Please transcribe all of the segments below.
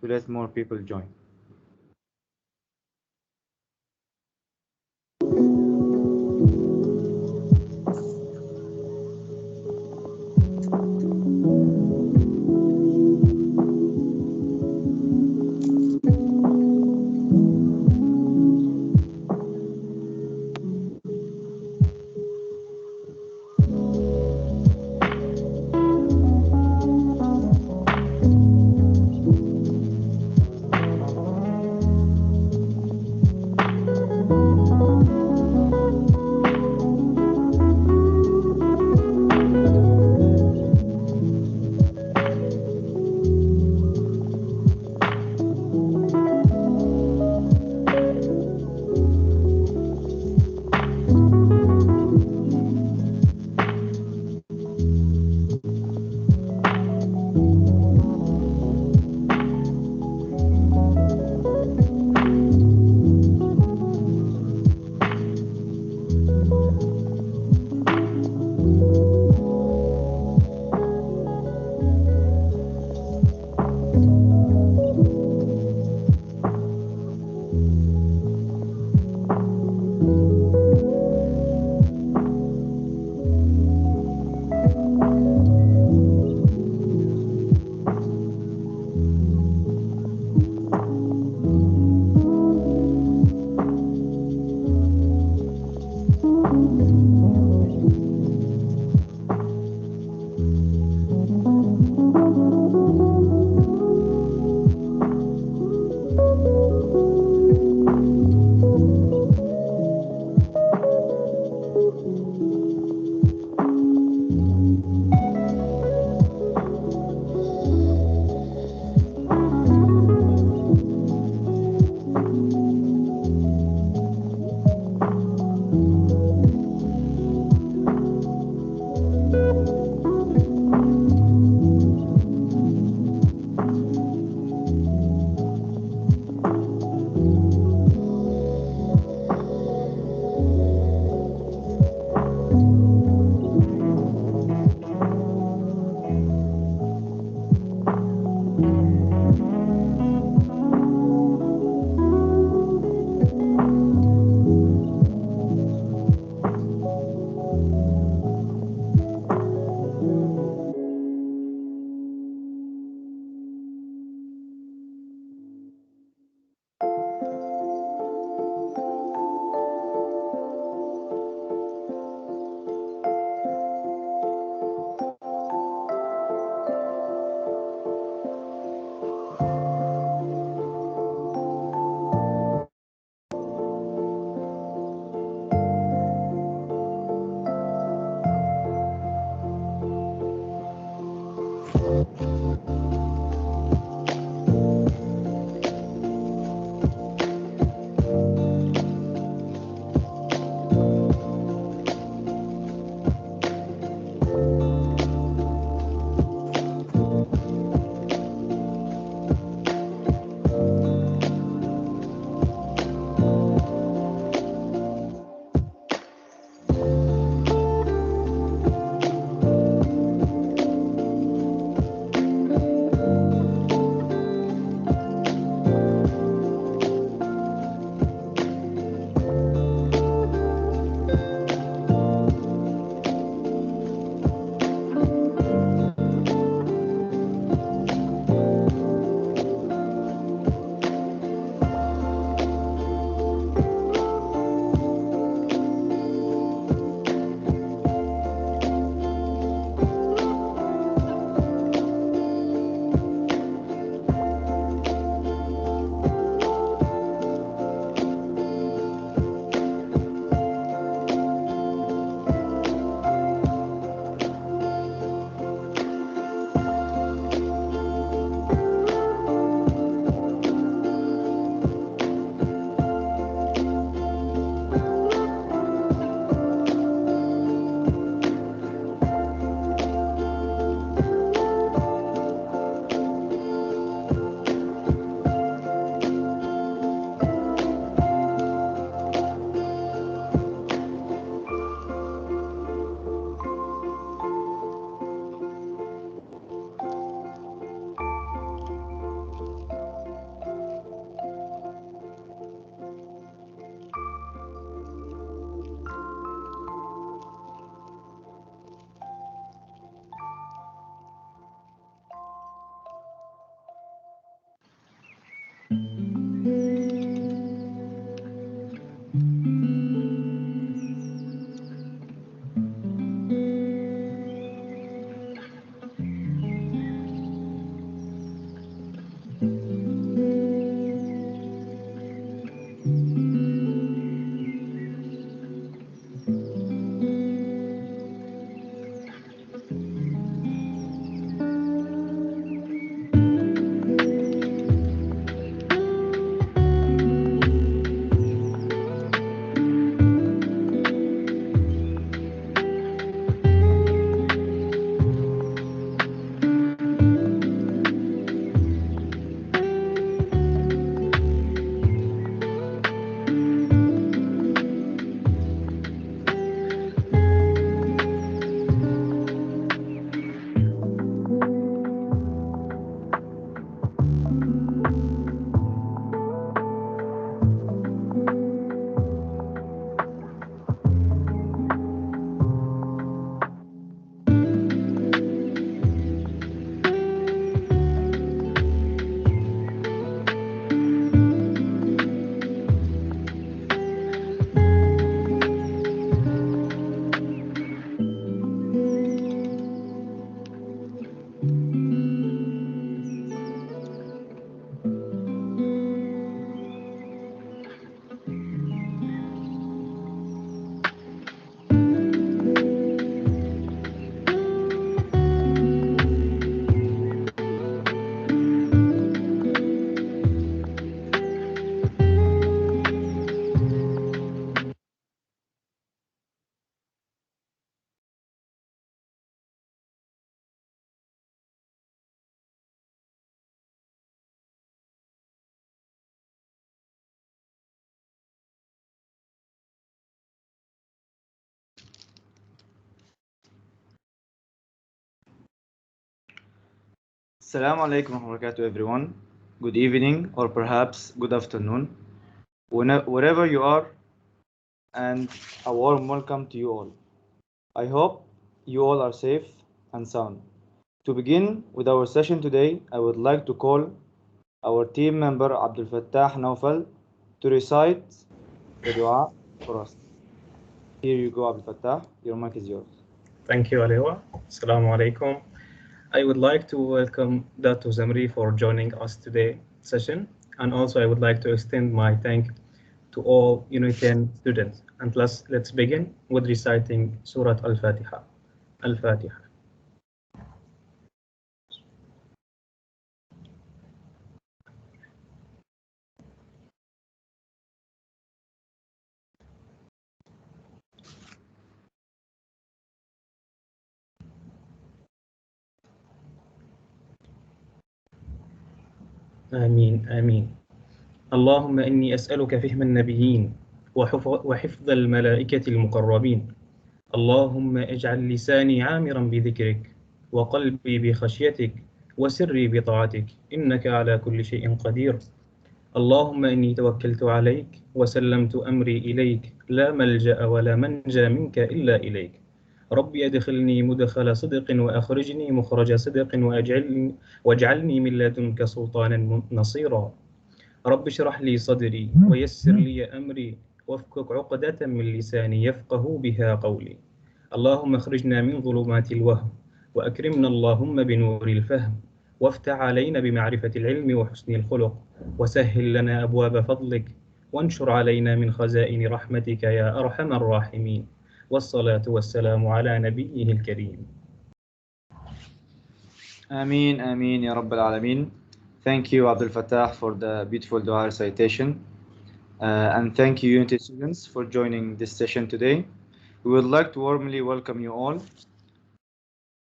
to let more people join. Assalamu alaikum wa barakatuh everyone. Good evening or perhaps good afternoon. Wherever you are, and a warm welcome to you all. I hope you all are safe and sound. To begin with our session today, I would like to call our team member Abdul Fattah Naufal to recite the dua for us. Here you go, Abdul Fattah. Your mic is yours. Thank you, Alewa. Assalamu alaikum. I would like to welcome Datu Zamri for joining us today session. And also I would like to extend my thank to all Unit 10 students. And let's begin with reciting Surah Al-Fatiha. Al-Fatiha. آمين آمين. اللهم إني أسألك فهم النبيين وحفظ الملائكة المقربين. اللهم اجعل لساني عامرا بذكرك وقلبي بخشيتك وسري بطاعتك إنك على كل شيء قدير. اللهم إني توكلت عليك وسلمت أمري إليك لا ملجأ ولا منجى منك إلا إليك. ربي أدخلني مدخل صدق وأخرجني مخرج صدق واجعلني من لدنك سلطانا نصيرا. رب اشرح لي صدري ويسر لي أمري وافكك عقدة من لساني يفقه بها قولي. اللهم اخرجنا من ظلمات الوهم وأكرمنا اللهم بنور الفهم وافتح علينا بمعرفة العلم وحسن الخلق وسهل لنا أبواب فضلك وانشر علينا من خزائن رحمتك يا أرحم الراحمين. والصلاة والسلام على نبيه الكريم. Ameen, Ameen, Ya Rabbal Alameen. Thank you, Abdul Fattah, for the beautiful dua recitation. And thank you, Unity students, for joining this session today. We would like to warmly welcome you all.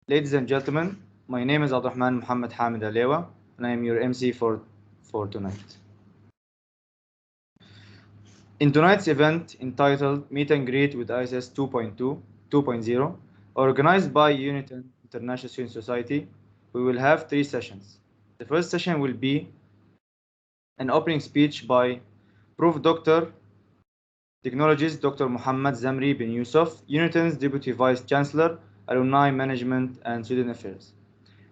Ladies and gentlemen, my name is Abdurrahman Muhammad Hamid Alewa, and I am your MC for tonight. In tonight's event entitled Meet and Greet with ISS 2.0, organized by Unity International Student Society, we will have 3 sessions. The first session will be an opening speech by Prof. Dr. Technologist Dr. Muhammad Zamri bin Yusuf, Uniton's Deputy Vice Chancellor, Alumni Management and Student Affairs.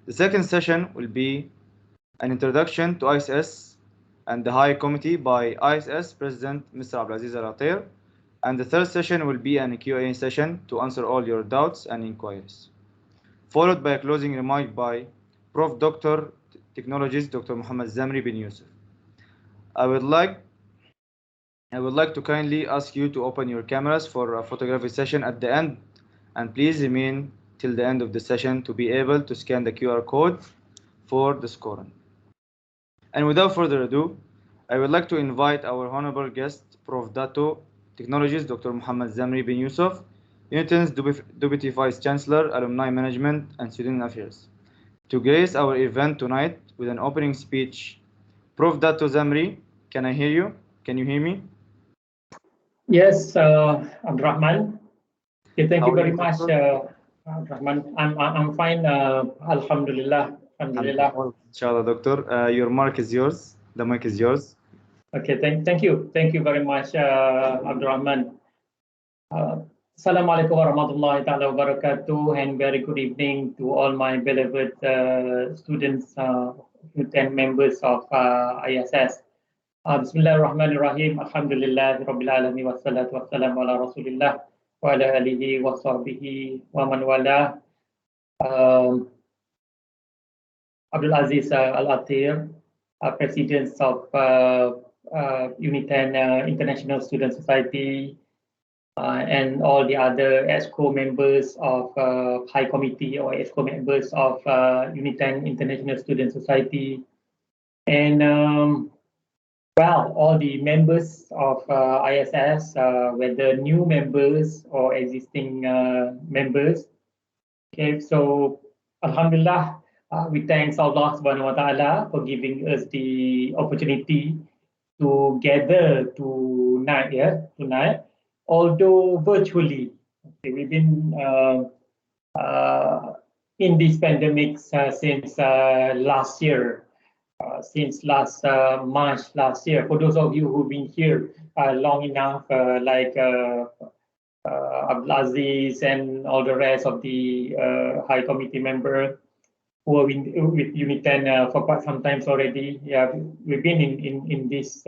The second session will be an introduction to ISS and the High Committee by ISS President Mr. Abdulaziz Al-Atir. And the third session will be an Q&A session to answer all your doubts and inquiries, followed by a closing remark by Prof. Dr. Technologist Dr. Muhammad Zamri bin Yusuf. I would like to kindly ask you to open your cameras for a photography session at the end, and please remain till the end of the session to be able to scan the QR code for the scoring. And without further ado, I would like to invite our honorable guest, Prof. Dato Technologist Dr. Muhammad Zamri bin Yusuf, Uniton's Deputy Vice Chancellor, Alumni Management and Student Affairs, to grace our event tonight with an opening speech. Prof. Dato Zamri, can I hear you? Can you hear me? Yes, Abdurrahman. Okay, thank you very much, Abdurrahman. I'm fine. Alhamdulillah. Alhamdulillah. Inshallah, Doctor. Your mic is yours. The mic is yours. Okay, thank you. Thank you very much, Abdurrahman. Assalamualaikum warahmatullahi ta'ala wabarakatuh, and very good evening to all my beloved students and members of ISS. Bismillahirrahmanirrahim. Alhamdulillah Rabbil Alamin wassalatu wassalamu ala Rasulillah wa ala alihi wa sahbihi wa man wala. Abdul Aziz Al-Atir, President of Unit 10 International Student Society, and all the other ESCO members of High Committee or ESCO members of Unit 10 International Student Society, and well, all the members of ISS, whether new members or existing members. Okay, so Alhamdulillah, we thank Allah Subhanahu wa Taala for giving us the opportunity to gather tonight, although virtually. Okay, we've been in this pandemic since last year, since last March last year. For those of you who've been here long enough, like Abdulaziz and all the rest of the High Committee member who are with UNITEN for quite some time already. Yeah, we've been in this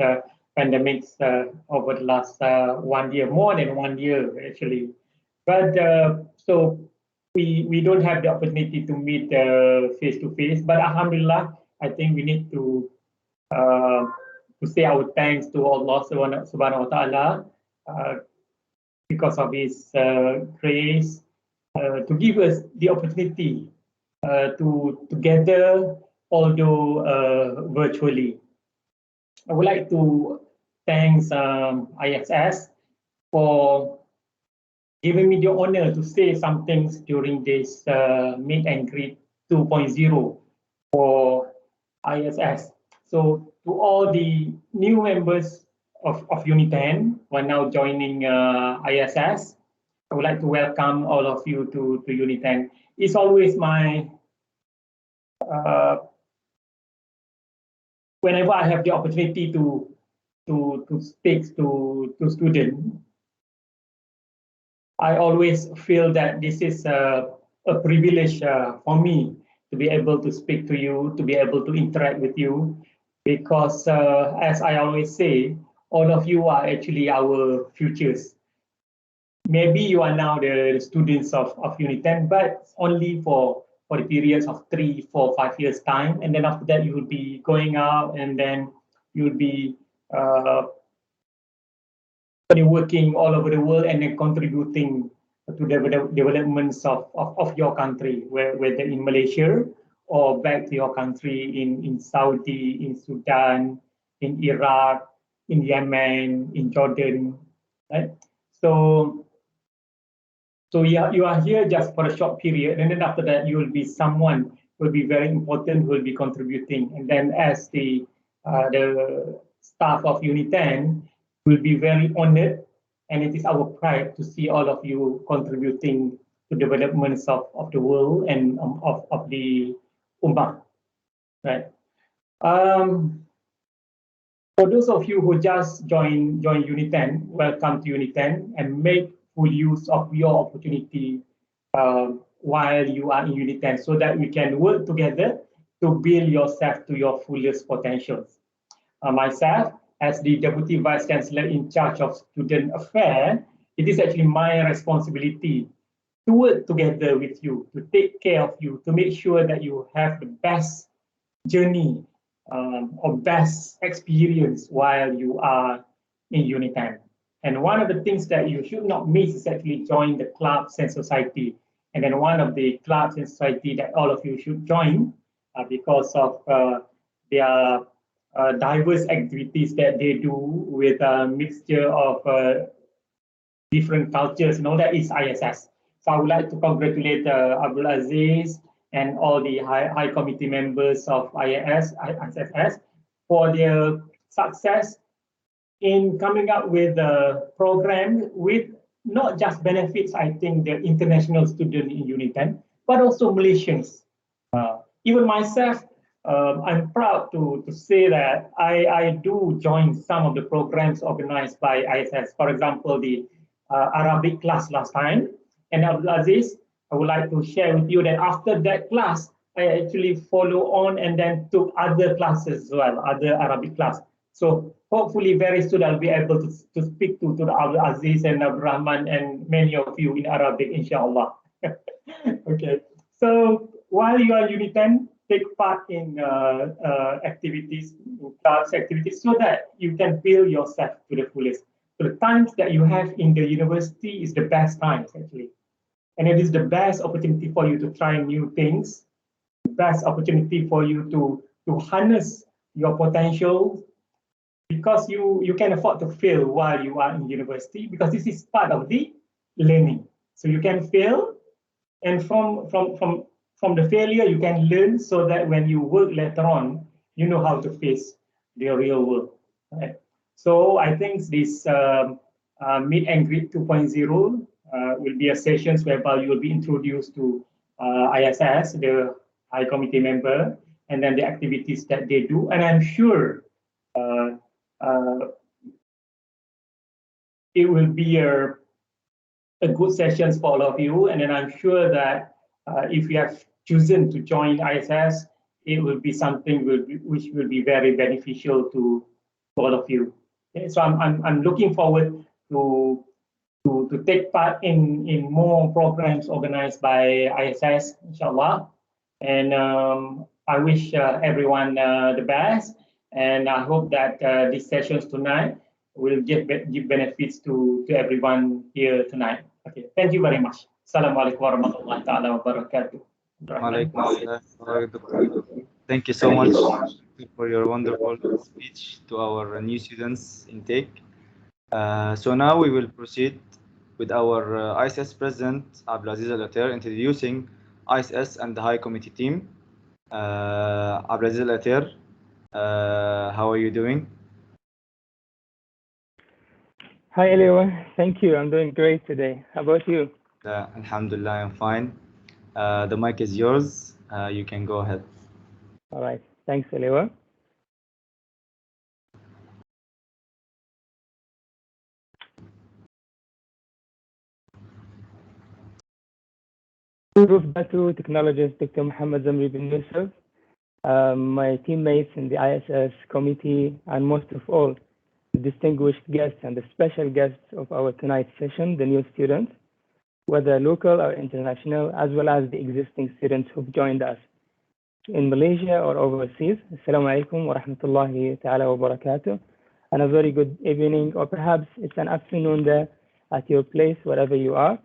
pandemics over the last 1 year, more than 1 year actually. But so we don't have the opportunity to meet face to face. But Alhamdulillah, I think we need to say our thanks to Allah Subhanahu wa Taala because of His grace to give us the opportunity to gather, although virtually. I would like to thank ISS for giving me the honor to say some things during this meet and greet 2.0 for ISS. So to all the new members of UNITEN who are now joining ISS, I would like to welcome all of you to UNITEN. It's always my, whenever I have the opportunity to speak to students, I always feel that this is a privilege for me to be able to speak to you, to be able to interact with you, because as I always say, all of you are actually our futures. Maybe you are now the students of UNITEN, but only for the periods of 3, 4, 5 years time, and then after that you will be going out, and then you will be working all over the world and then contributing to the developments of your country, whether in Malaysia or back to your country in Saudi, in Sudan, in Iraq, in Yemen, in Jordan, right? So you are here just for a short period, and then after that you will be someone who will be very important, who will be contributing, and then as the staff of UNITEN, will be very honored, and it is our pride to see all of you contributing to developments of the world and of the Ummah, right? For those of you who just join UNITEN, welcome to UNITEN, and make full use of your opportunity while you are in UNITEN, so that we can work together to build yourself to your fullest potentials. Myself, as the Deputy Vice Chancellor in charge of Student Affairs, it is actually my responsibility to work together with you, to take care of you, to make sure that you have the best journey or best experience while you are in UNITEN. And one of the things that you should not miss is actually join the clubs and society. And then one of the clubs and society that all of you should join because of their diverse activities that they do with a mixture of different cultures and all that is ISS. So I would like to congratulate Abdulaziz and all the high committee members of ISS for their success in coming up with a program with not just benefits, I think, the international students in UNITEN, but also Malaysians. Even myself, I'm proud to say that I do join some of the programs organized by ISS. For example, the Arabic class last time. And Abdulaziz, I would like to share with you that after that class, I actually follow on and then took other classes as well, other Arabic class. So hopefully very soon I'll be able to speak to Abdulaziz and Abdurrahman and many of you in Arabic, inshallah. Okay, so while you are UNITEN, take part in activities, class activities, so that you can build yourself to the fullest. So the times that you have in the university is the best times actually. And it is the best opportunity for you to try new things, the best opportunity for you to harness your potential, because you can afford to fail while you are in university, because this is part of the learning. So you can fail, and from the failure you can learn, so that when you work later on, you know how to face the real world. Right? So I think this Meet and Greet 2.0 will be a sessions whereby you will be introduced to ISS, the High Committee member, and then the activities that they do. And I'm sure it will be a good sessions for all of you. And then I'm sure that if you have chosen to join ISS, it will be something which will be very beneficial to all of you. Okay, so I'm looking forward to take part in more programs organized by ISS, inshallah. And I wish everyone the best. And I hope that these sessions tonight will give benefits to everyone here tonight. Okay, thank you very much. Assalamualaikum warahmatullahi wabarakatuh. Walaikum assalam. Thank you so much for your wonderful speech to our new students intake. So now we will proceed with our ISS President Abdulaziz Al-Ater introducing ISS and the High Committee team. Abdulaziz Al-Ater, how are you doing? Hi, Eliwa. Thank you. I'm doing great today. How about you? Alhamdulillah, I'm fine. The mic is yours. You can go ahead. All right. Thanks, Eliwa. Proof Batu technologist Dr. Muhammad Zamri bin Yusuf, my teammates in the ISS committee, and most of all, the distinguished guests and the special guests of our tonight's session, the new students, whether local or international, as well as the existing students who've joined us in Malaysia or overseas. Assalamu alaikum wa rahmatullahi ta'ala wa barakatuh. And a very good evening, or perhaps it's an afternoon there at your place, wherever you are.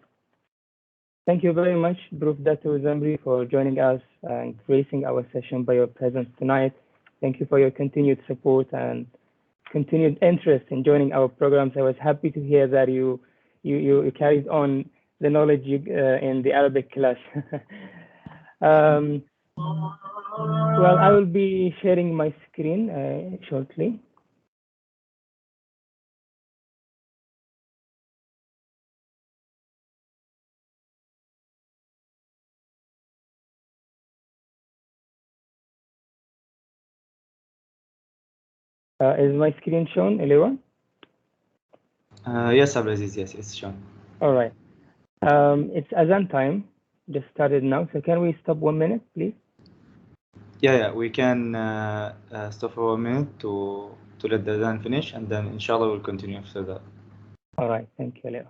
Thank you very much, Prof. Datu Zamri, for joining us and gracing our session by your presence tonight. Thank you for your continued support and continued interest in joining our programs. I was happy to hear that you carried on the knowledge in the Arabic class. Well, I will be sharing my screen shortly. Is my screen shown, Eliwa? Yes, Abdulaziz, yes, it's shown. All right. It's Azan time, just started now. So can we stop 1 minute, please? Yeah, we can stop for 1 minute to let the Azan finish, and then inshallah we'll continue after that. All right, thank you, Leo.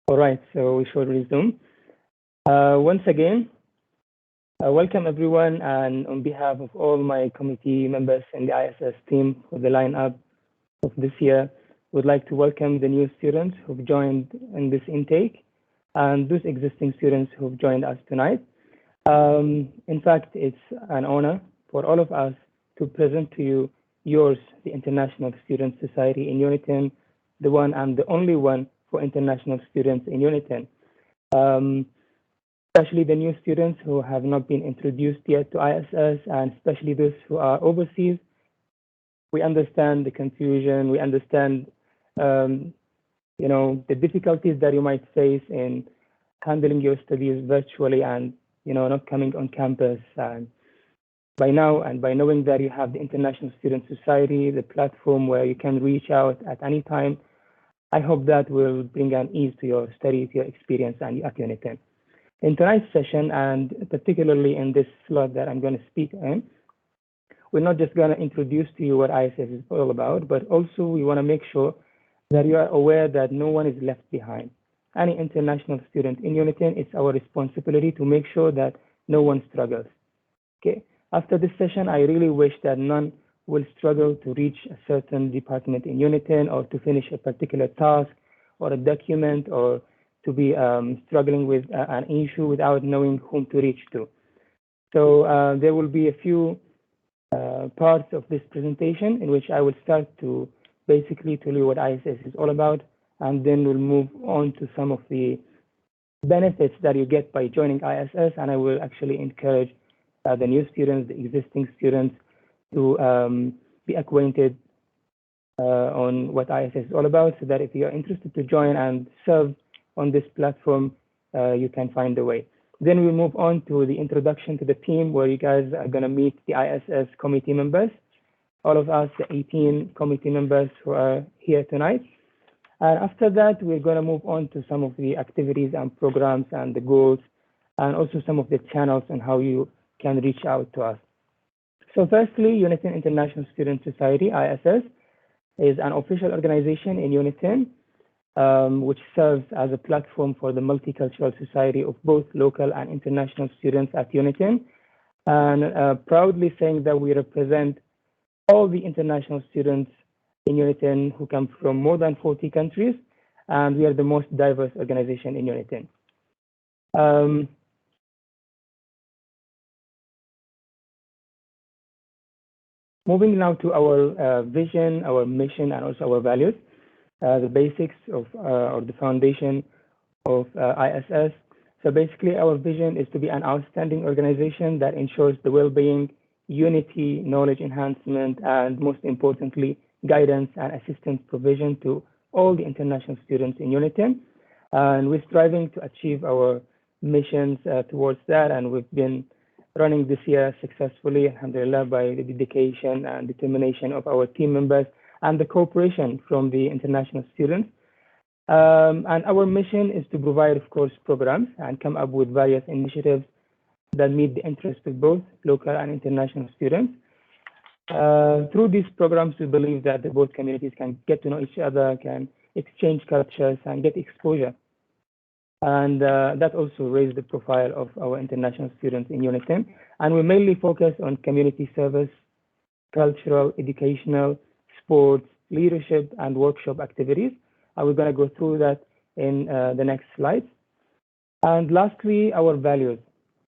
All right, so we should resume. Once again, welcome everyone, and on behalf of all my committee members and the ISS team for the lineup of this year, would like to welcome the new students who've joined in this intake and those existing students who've joined us tonight. In fact, it's an honor for all of us to present to you yours, the International Student Society in Uniton, the one and the only one for international students in Uniton. Especially the new students who have not been introduced yet to ISS, and especially those who are overseas. We understand the confusion, we understand the difficulties that you might face in handling your studies virtually and not coming on campus. And by now, and by knowing that you have the International Student Society, the platform where you can reach out at any time, I hope that will bring an ease to your study, to your experience and at Uniton. In tonight's session, and particularly in this slot that I'm going to speak in, we're not just going to introduce to you what ISS is all about, but also we want to make sure that you are aware that no one is left behind. Any international student in Uniton, it's our responsibility to make sure that no one struggles. Okay. After this session, I really wish that none will struggle to reach a certain department in Uniton or to finish a particular task or a document or to be struggling with an issue without knowing whom to reach to. So there will be a few parts of this presentation in which I will start to basically tell you what ISS is all about, and then we'll move on to some of the benefits that you get by joining ISS, and I will actually encourage the new students, the existing students, to be acquainted on what ISS is all about, so that if you are interested to join and serve on this platform, you can find a way. Then we move on to the introduction to the team, where you guys are going to meet the ISS committee members, all of us, the 18 committee members who are here tonight. And after that, we're going to move on to some of the activities and programs and the goals, and also some of the channels and how you can reach out to us. So firstly, Uniton International Student Society, ISS, is an official organization in Uniton, which serves as a platform for the multicultural society of both local and international students at Uniton, and proudly saying that we represent all the international students in Uniton who come from more than 40 countries, and we are the most diverse organization in Uniton. Moving now to our vision, our mission, and also our values, the basics of or the foundation of ISS. So basically, our vision is to be an outstanding organization that ensures the well-being, unity, knowledge enhancement, and most importantly, guidance and assistance provision to all the international students in Uniton. And we're striving to achieve our missions towards that, and we've been running this year successfully, alhamdulillah, by the dedication and determination of our team members and the cooperation from the international students. And our mission is to provide, of course, programs and come up with various initiatives that meet the interests of both local and international students. Through these programs, we believe that the both communities can get to know each other, can exchange cultures, and get exposure. And that also raised the profile of our international students in Uniton. And we mainly focus on community service, cultural, educational, sports, leadership, and workshop activities. And we're going to go through that in the next slides. And lastly, our values.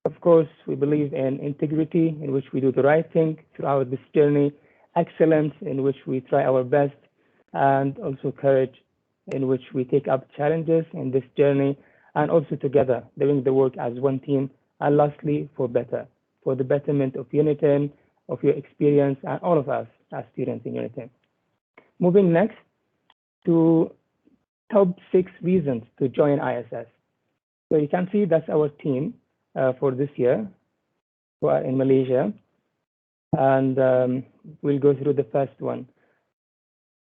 Of course, we believe in integrity, in which we do the right thing throughout this journey, excellence, in which we try our best, and also courage, in which we take up challenges in this journey, and also together, doing the work as one team. And lastly, for better, for the betterment of Uniton, of your experience, and all of us as students in Uniton. Moving next to top 6 reasons to join ISS. So you can see that's our team for this year, who are in Malaysia. And we'll go through the first one.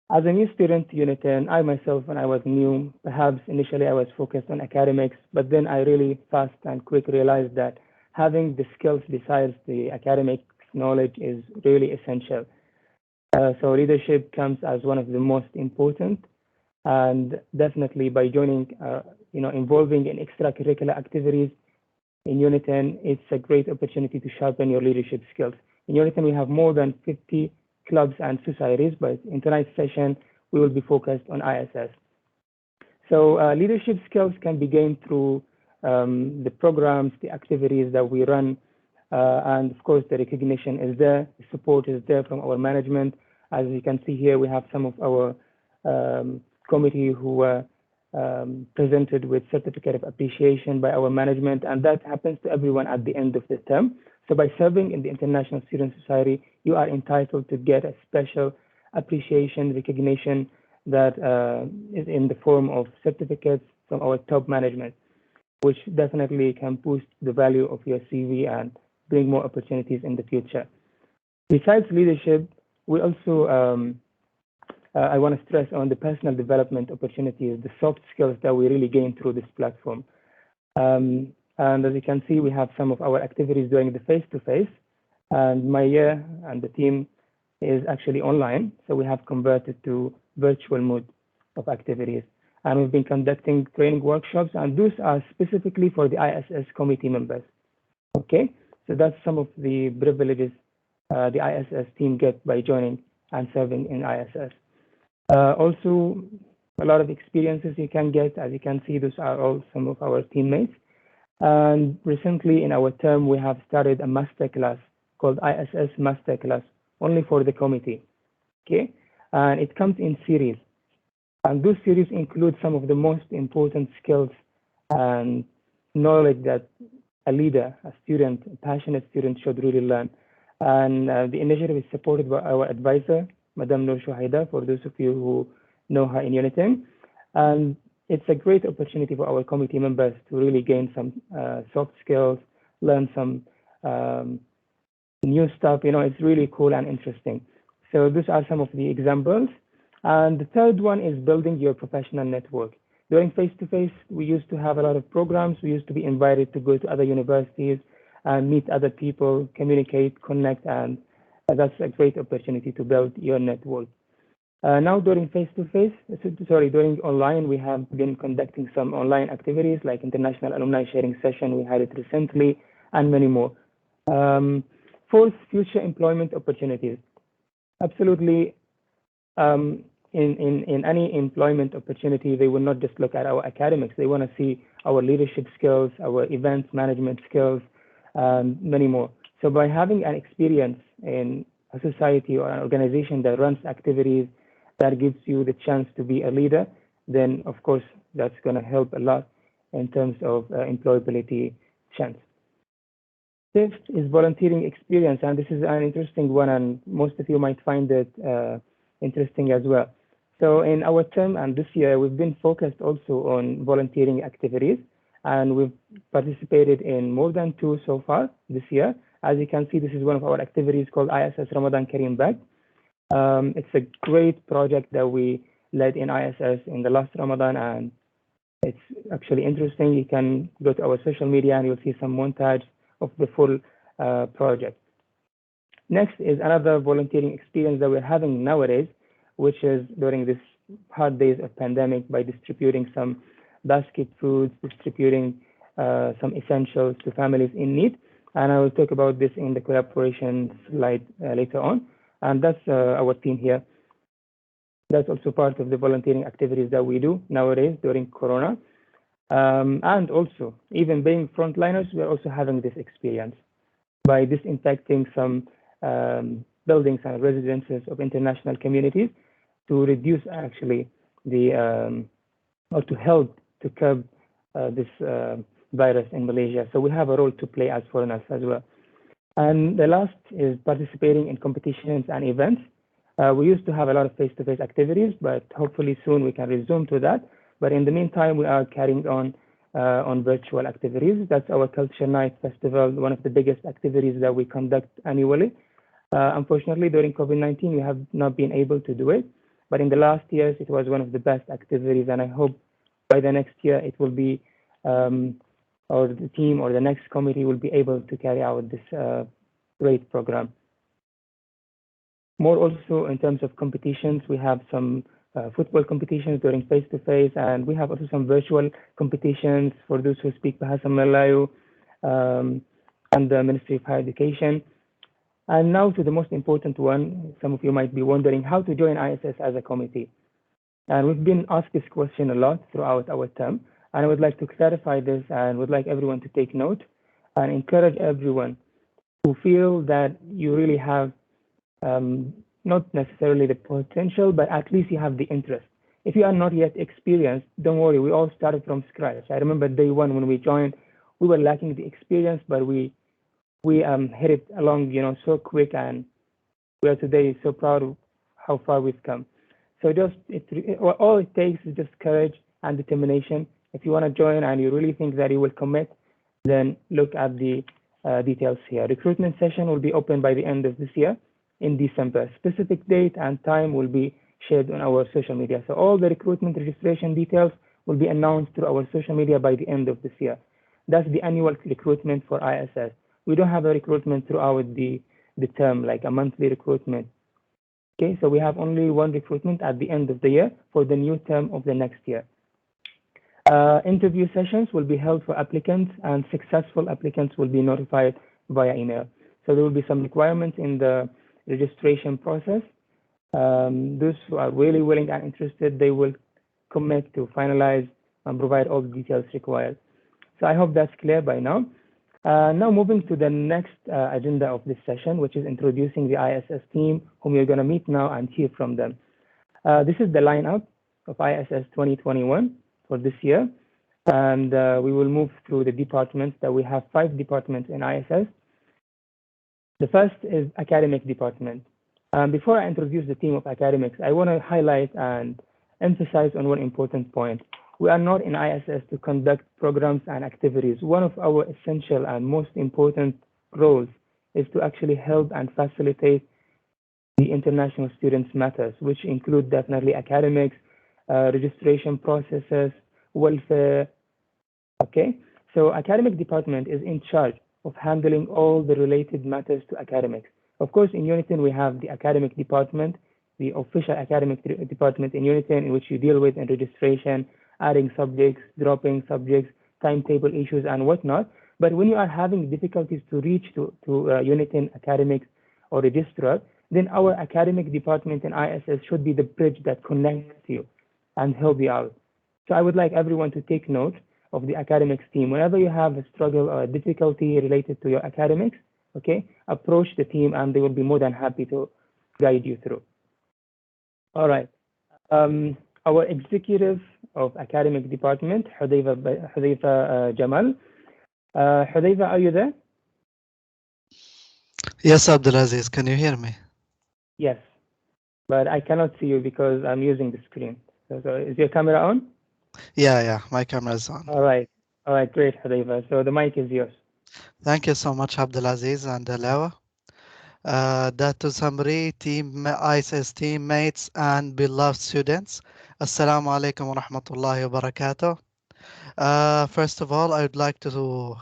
As a new student to Uniton, I myself, when I was new, perhaps initially I was focused on academics, but then I really fast and quick realized that having the skills besides the academic knowledge is really essential. So leadership comes as one of the most important, and definitely by joining involving in extracurricular activities in Unit 10, it's a great opportunity to sharpen your leadership skills. In Unit 10, we have more than 50 clubs and societies, but in tonight's session, we will be focused on ISS. So leadership skills can be gained through the programs, the activities that we run, and of course, the recognition is there, the support is there from our management. As you can see here, we have some of our committee who were presented with certificate of appreciation by our management, and that happens to everyone at the end of the term. So by serving in the International Student Society, you are entitled to get a special appreciation, recognition that is in the form of certificates from our top management, which definitely can boost the value of your CV and bring more opportunities in the future. Besides leadership, we also I want to stress on the personal development opportunities, the soft skills that we really gain through this platform. And as you can see, we have some of our activities during the face-to-face, and my year and the team is actually online. So we have converted to virtual mode of activities. And we've been conducting training workshops, and those are specifically for the ISS committee members. Okay, so that's some of the privileges the ISS team get by joining and serving in ISS. Also, a lot of experiences you can get. As you can see, those are all some of our teammates. And recently in our term, we have started a masterclass called ISS Masterclass, only for the committee. Okay, and it comes in series. And those series include some of the most important skills and knowledge that a leader, a student, a passionate student should really learn. And the initiative is supported by our advisor, Madam Noor Shuhaida, for those of you who know her in Unit 10. And it's a great opportunity for our committee members to really gain some soft skills, learn some new stuff. It's really cool and interesting. So these are some of the examples. And the third one is building your professional network. During face-to-face, we used to have a lot of programs. We used to be invited to go to other universities and meet other people, communicate, connect, and that's a great opportunity to build your network. Now during during online, we have been conducting some online activities like International Alumni Sharing Session. We had it recently, and many more. Fourth, future employment opportunities. Absolutely, in any employment opportunity, they will not just look at our academics. They want to see our leadership skills, our events management skills, many more. So by having an experience in a society or an organization that runs activities that gives you the chance to be a leader, then of course that's going to help a lot in terms of employability chance. Fifth is volunteering experience, and this is an interesting one, and most of you might find it interesting as well. So in our term and this year, we've been focused also on volunteering activities, and we've participated in more than 2 so far this year. As you can see, this is one of our activities called ISS Ramadan Kareem Bag. It's a great project that we led in ISS in the last Ramadan, and it's actually interesting. You can go to our social media and you'll see some montage of the full project. Next is another volunteering experience that we're having nowadays, which is during this hard days of pandemic, by distributing some basket foods, distributing some essentials to families in need. And I will talk about this in the collaboration slide later on. And that's our team here. That's also part of the volunteering activities that we do nowadays during Corona. And also, even being frontliners, we're also having this experience by disinfecting some buildings and residences of international communities to reduce actually the, or to help to curb this virus in Malaysia. So we have a role to play as foreigners as well. And the last is participating in competitions and events. We used to have a lot of face-to-face activities, but hopefully soon we can resume to that. But in the meantime, we are carrying on virtual activities. That's our Culture Night Festival, one of the biggest activities that we conduct annually. Unfortunately, during COVID-19, we have not been able to do it. But in the last years, it was one of the best activities, and I hope by the next year it will be, or the team or the next committee will be able to carry out this great program. More also in terms of competitions, we have some football competitions during face-to-face, and we have also some virtual competitions for those who speak Bahasa Melayu and the Ministry of Higher Education. And now to the most important one. Some of you might be wondering how to join ISS as a committee. And we've been asked this question a lot throughout our term, and I would like to clarify this and would like everyone to take note and encourage everyone who feel that you really have not necessarily the potential, but at least you have the interest. If you are not yet experienced, don't worry, we all started from scratch. I remember day one when we joined, we were lacking the experience, but we hit it along, so quick, and we are today so proud of how far we've come. So all it takes is just courage and determination. If you want to join and you really think that you will commit, then look at the details here. Recruitment session will be open by the end of this year in December. Specific date and time will be shared on our social media. So all the recruitment registration details will be announced through our social media by the end of this year. That's the annual recruitment for ISS. We don't have a recruitment throughout the term, like a monthly recruitment. Okay, so we have only one recruitment at the end of the year for the new term of the next year. Interview sessions will be held for applicants, and successful applicants will be notified via email. So there will be some requirements in the registration process. Those who are really willing and interested, they will commit to finalize and provide all the details required. So I hope that's clear by now. Now moving to the next agenda of this session, which is introducing the ISS team, whom you're going to meet now and hear from them. This is the lineup of ISS 2021 for this year, and we will move through the departments. That we have 5 departments in ISS. The first is academic department. Before I introduce the team of academics, I want to highlight and emphasize on one important point. We are not in ISS to conduct programs and activities. One of our essential and most important roles is to actually help and facilitate the international students matters, which include definitely academics, registration processes, welfare. Okay, so academic department is in charge of handling all the related matters to academics. Of course, in Uniton, we have the academic department, the official academic department in Uniton, in which you deal with in registration, adding subjects, dropping subjects, timetable issues, and whatnot. But when you are having difficulties to reach to Uniton academics or registrar, then our academic department in ISS should be the bridge that connects you and help you out. So I would like everyone to take note of the academics team. Whenever you have a struggle or a difficulty related to your academics, okay, approach the team and they will be more than happy to guide you through. All right. Our executive of academic department, Hudayfa Jamal. Hudayfa, are you there? Yes, Abdulaziz, can you hear me? Yes, but I cannot see you because I'm using the screen. So is your camera on? Yeah, my camera is on. All right, great, Hudayfa. So the mic is yours. Thank you so much, Abdulaziz and Alawa. Datu Samri, team, ISS teammates, and beloved students. Assalamu alaikum wa rahmatullahi wa barakatuh. First of all, I would like to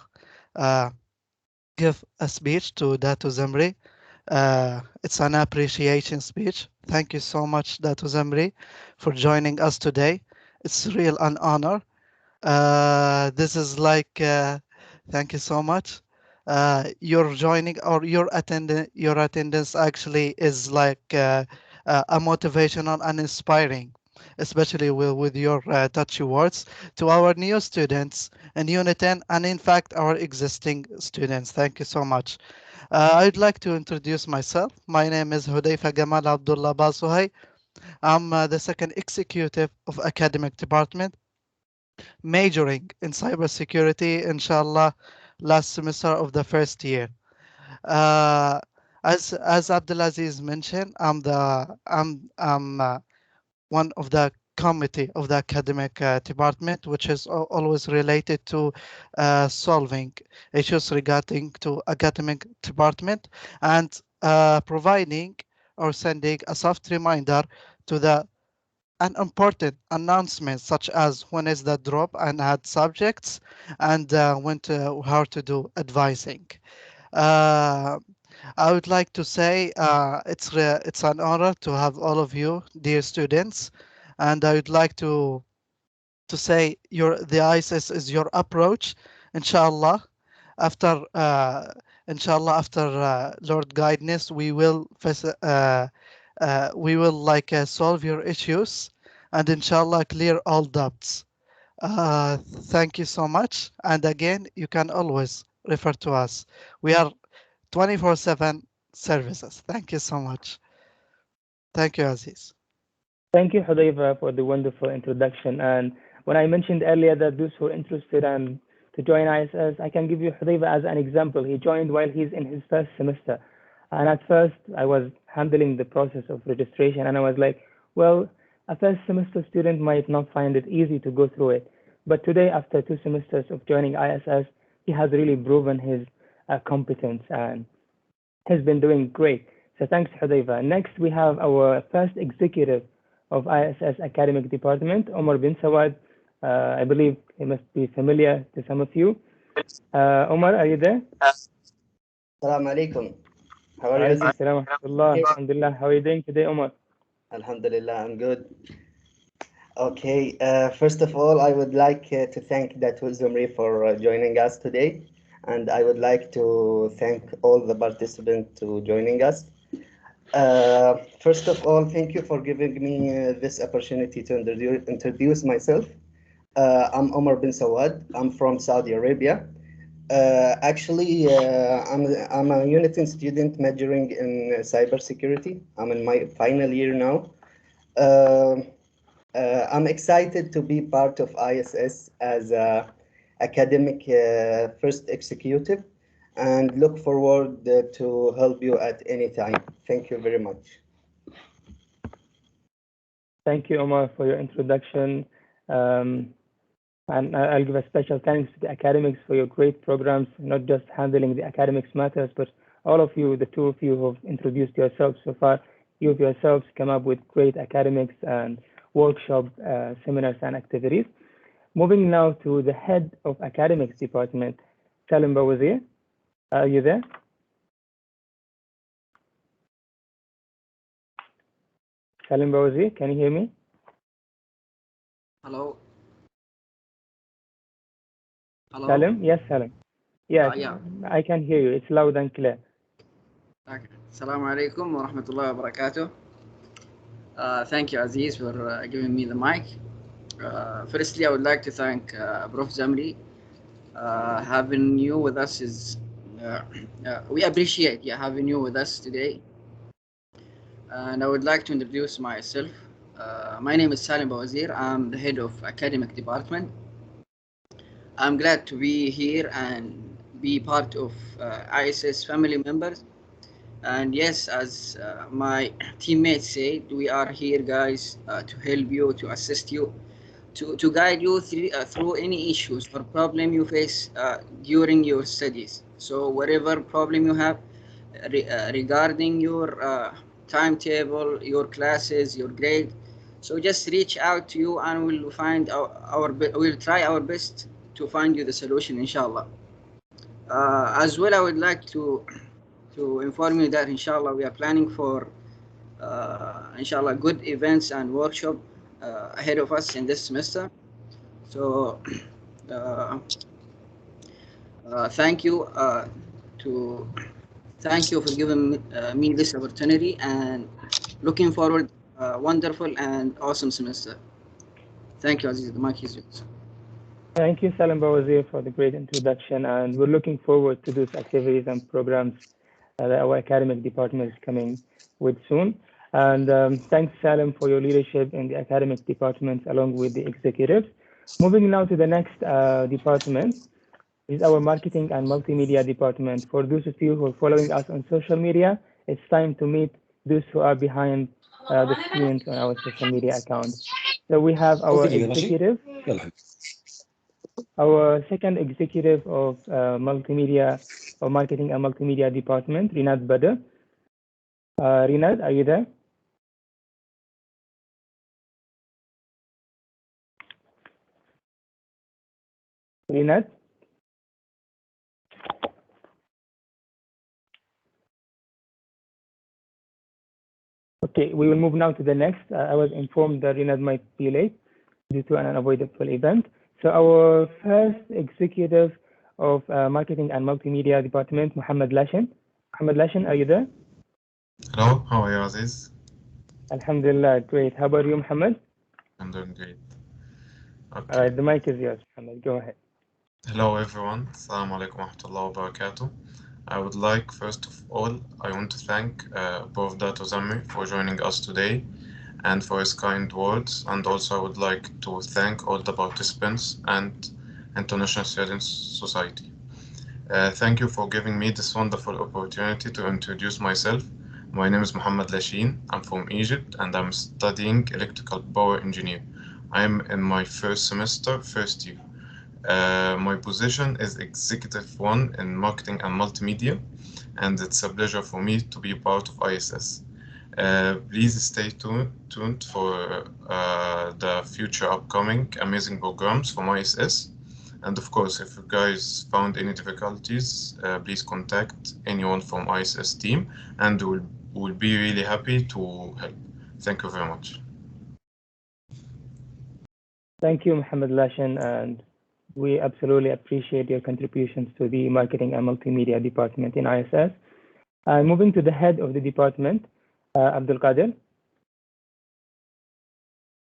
give a speech to Datu Zamri. It's an appreciation speech. Thank you so much, Datu Zamri, for joining us today. It's real an honor. This is like, thank you so much. Your joining or your attendance actually is like a motivational and inspiring, especially with your touchy words to our new students in Unit 10 and in fact our existing students. Thank you so much. I'd like to introduce myself. My name is Hudayfa Gamal Abdullah Basuhay. I'm the second executive of academic department, majoring in cybersecurity, inshallah, last semester of the first year. As Abdulaziz mentioned, I'm one of the committee of the academic department, which is always related to solving issues regarding to academic department and providing or sending a soft reminder to the an important announcement such as when is the drop and add subjects and how to do advising. Uh, I would like to say it's an honor to have all of you, dear students, and I would like to say the ISS is your approach, inshallah. After Lord guidance, we will solve your issues, and inshallah clear all doubts. Thank you so much, and again you can always refer to us. We are 24/7 services. Thank you so much. Thank you, Aziz. Thank you, Hudayfa, for the wonderful introduction. And when I mentioned earlier that those who are interested and to join ISS, I can give you Hudayfa as an example. He joined while he's in his first semester. And at first, I was handling the process of registration, and I was like, well, a first semester student might not find it easy to go through it. But today, after 2 semesters of joining ISS, he has really proven his competence and has been doing great. So thanks, Hudayfa. Next, we have our first executive of ISS Academic Department, Omar bin Sawad. I believe he must be familiar to some of you. Omar, are you there? Assalamu alaikum. How are you? Alaikum salam wa rahmatullah. Alhamdulillah. How are you doing today, Omar? Alhamdulillah, I'm good. Okay, first of all, I would like to thank Datu Zumri for joining us today. And I would like to thank all the participants to joining us. First of all, thank you for giving me this opportunity to introduce myself. I'm Omar bin Sawad. I'm from Saudi Arabia. Actually, I'm a Unitin student majoring in cybersecurity. I'm in my final year now. I'm excited to be part of ISS as a academic first executive, and look forward to help you at any time. Thank you very much. Thank you, Omar, for your introduction. And I'll give a special thanks to the academics for your great programs, not just handling the academics matters, but all of you, the two of you who have introduced yourselves so far, you of yourselves come up with great academics and workshop, seminars, and activities. Moving now to the head of academics department, Salim Bawazir. Are you there? Salim Bawazir, can you hear me? Hello. Hello. Salim? Yes, Salim. Yes, yeah. I can hear you. It's loud and clear. Okay. Assalamu alaikum wa rahmatullahi wa barakatuh. Thank you, Aziz, for giving me the mic. Firstly, I would like to thank Prof. Zamri. Having you with us is, we appreciate having you with us today. And I would like to introduce myself. My name is Salim Bawazir. I'm the head of academic department. I'm glad to be here and be part of ISS family members. And yes, as my teammates said, we are here, guys, to help you, to assist you, to guide you through any issues or problem you face during your studies. So whatever problem you have regarding your timetable, your classes, your grade, so just reach out to you, and we'll find we'll try our best to find you the solution, inshallah. As well, I would like to inform you that inshallah we are planning for inshallah good events and workshop ahead of us in this semester. So thank you for giving me this opportunity, and looking forward wonderful and awesome semester. Thank you, Aziz. The mic is yours. Thank you, Salim Bawazir, for the great introduction, and we're looking forward to those activities and programs that our academic department is coming with soon. And thanks, Salim, for your leadership in the academic department along with the executives. Moving now to the next department is our marketing and multimedia department. For those of you who are following us on social media, it's time to meet those who are behind the scenes on our social media accounts. So we have our executive, our second executive of multimedia or marketing and multimedia department, Rinad Badr. Rinad, are you there? Rinad? Okay, we will move now to the next. I was informed that Rinad might be late due to an unavoidable event. So our first executive of Marketing and Multimedia Department, Mohammed Lashin. Mohammed Lashin, are you there? Hello, how are you, Aziz? Alhamdulillah, great. How about you, Mohammed? I'm doing great. Okay. All right, the mic is yours, Mohammed. Go ahead. Hello, everyone. Assalamu alaikum wa rahmatullahi wa barakatuh. I would like, first of all, I want to thank Prof. Dato Zamri for joining us today and for his kind words. And also, I would like to thank all the participants and International Students Society. Thank you for giving me this wonderful opportunity to introduce myself. My name is Mohammed Lashin. I'm from Egypt and I'm studying electrical power engineer. I'm in my first semester, first year. My position is Executive 1 in Marketing and Multimedia, and it's a pleasure for me to be part of ISS. Please stay tuned for the future upcoming amazing programs from ISS. And of course, if you guys found any difficulties, please contact anyone from ISS team, and we'll be really happy to help. Thank you very much. Thank you, Mohammed Lashin, and we absolutely appreciate your contributions to the Marketing and Multimedia Department in ISS. Moving to the head of the department, Abdul Qadir.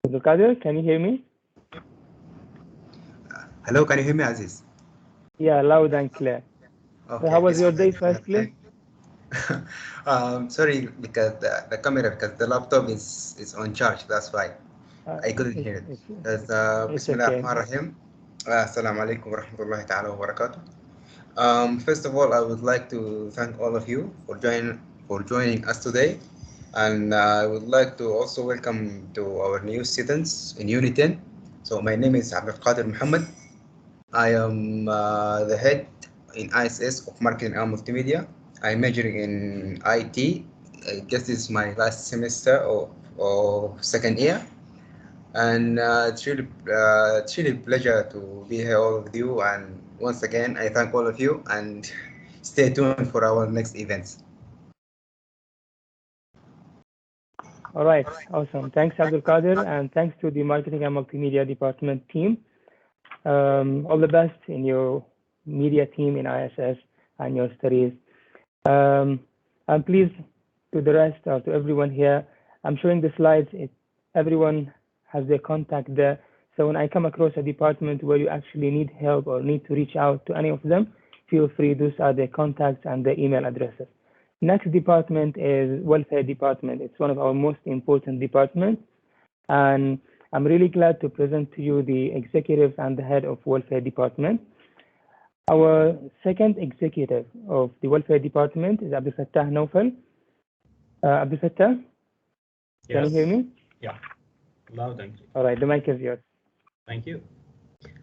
Abdul Qadir, can you hear me? Hello, can you hear me, Aziz? Yeah, loud and clear. Okay. So how was your day, firstly? Sorry, because the camera, because the laptop is on charge, that's why I couldn't hear it. Bismillah ar-Rahman ar-Rahim. Assalamu alaikum wa rahmatullahi ta'ala wa barakatuh. First of all, I would like to thank all of you for joining us today. And I would like to also welcome to our new students in Unit 10. So my name is Abdul Qadir Muhammad. I am the head in ISS of Marketing and Multimedia. I'm majoring in IT. This is my last semester of second year. And it's really a pleasure to be here all with you. And once again, I thank all of you and stay tuned for our next events. All right, awesome. Thanks, Abdul Qadir, and thanks to the Marketing and Multimedia Department team. All the best in your media team in ISS and your studies. And please, to the rest, or to everyone here, I'm showing the slides. Everyone has their contact there. So when I come across a department where you actually need help or need to reach out to any of them, feel free. Those are their contacts and their email addresses. Next department is Welfare Department. It's one of our most important departments. And I'm really glad to present to you the executive and the head of Welfare Department. Our second executive of the Welfare Department is Abdul Fattah Naufal. Abdul Fattah, can you hear me? Yeah, loud and clear. All right, the mic is yours. Thank you.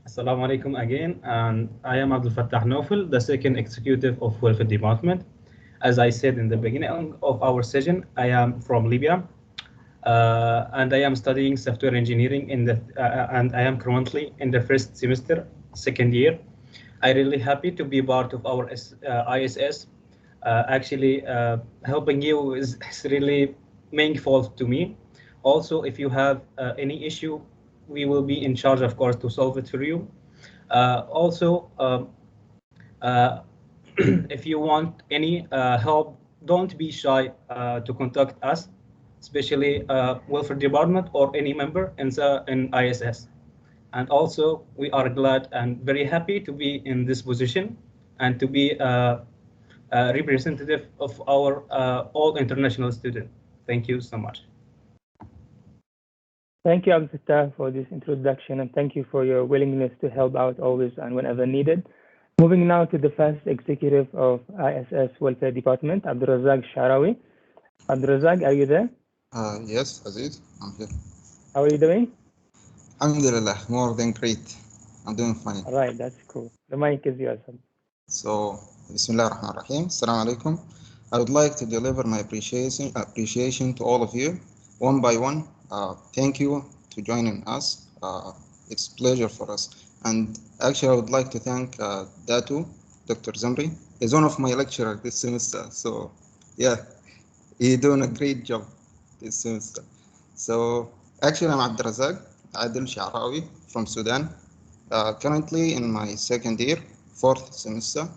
Assalamu alaikum again, and I am Abdul Fattah Naufal, the second executive of Welfare Department. As I said in the beginning of our session, I am from Libya, and I am studying software engineering and I am currently in the first semester, second year. I'm really happy to be part of our ISS. Actually, helping you is really meaningful to me. Also, if you have any issue, we will be in charge, of course, to solve it for you. If you want any help, don't be shy to contact us, especially Welfare Department or any member in ISS. And also, we are glad and very happy to be in this position and to be a representative of our all international students. Thank you so much. Thank you, Abdul Fattah, for this introduction, and thank you for your willingness to help out always and whenever needed. Moving now to the first executive of ISS Welfare Department, Abdul Razak Sharawi. Abdul Razak, are you there? Yes, Aziz, I'm here. How are you doing? Alhamdulillah, more than great. I'm doing fine. All right, that's cool. The mic is yours. So, Bismillah ar-Rahman ar-Rahim. Assalamu alaikum. I would like to deliver my appreciation to all of you, one by one. Thank you to joining us. It's a pleasure for us. And actually, I would like to thank Datu, Dr. Zamri. He's one of my lecturers this semester. So, yeah, he's doing a great job, this semester. So actually, I'm Abdrazak Adil Sha'rawi from Sudan. Currently in my second year, fourth semester,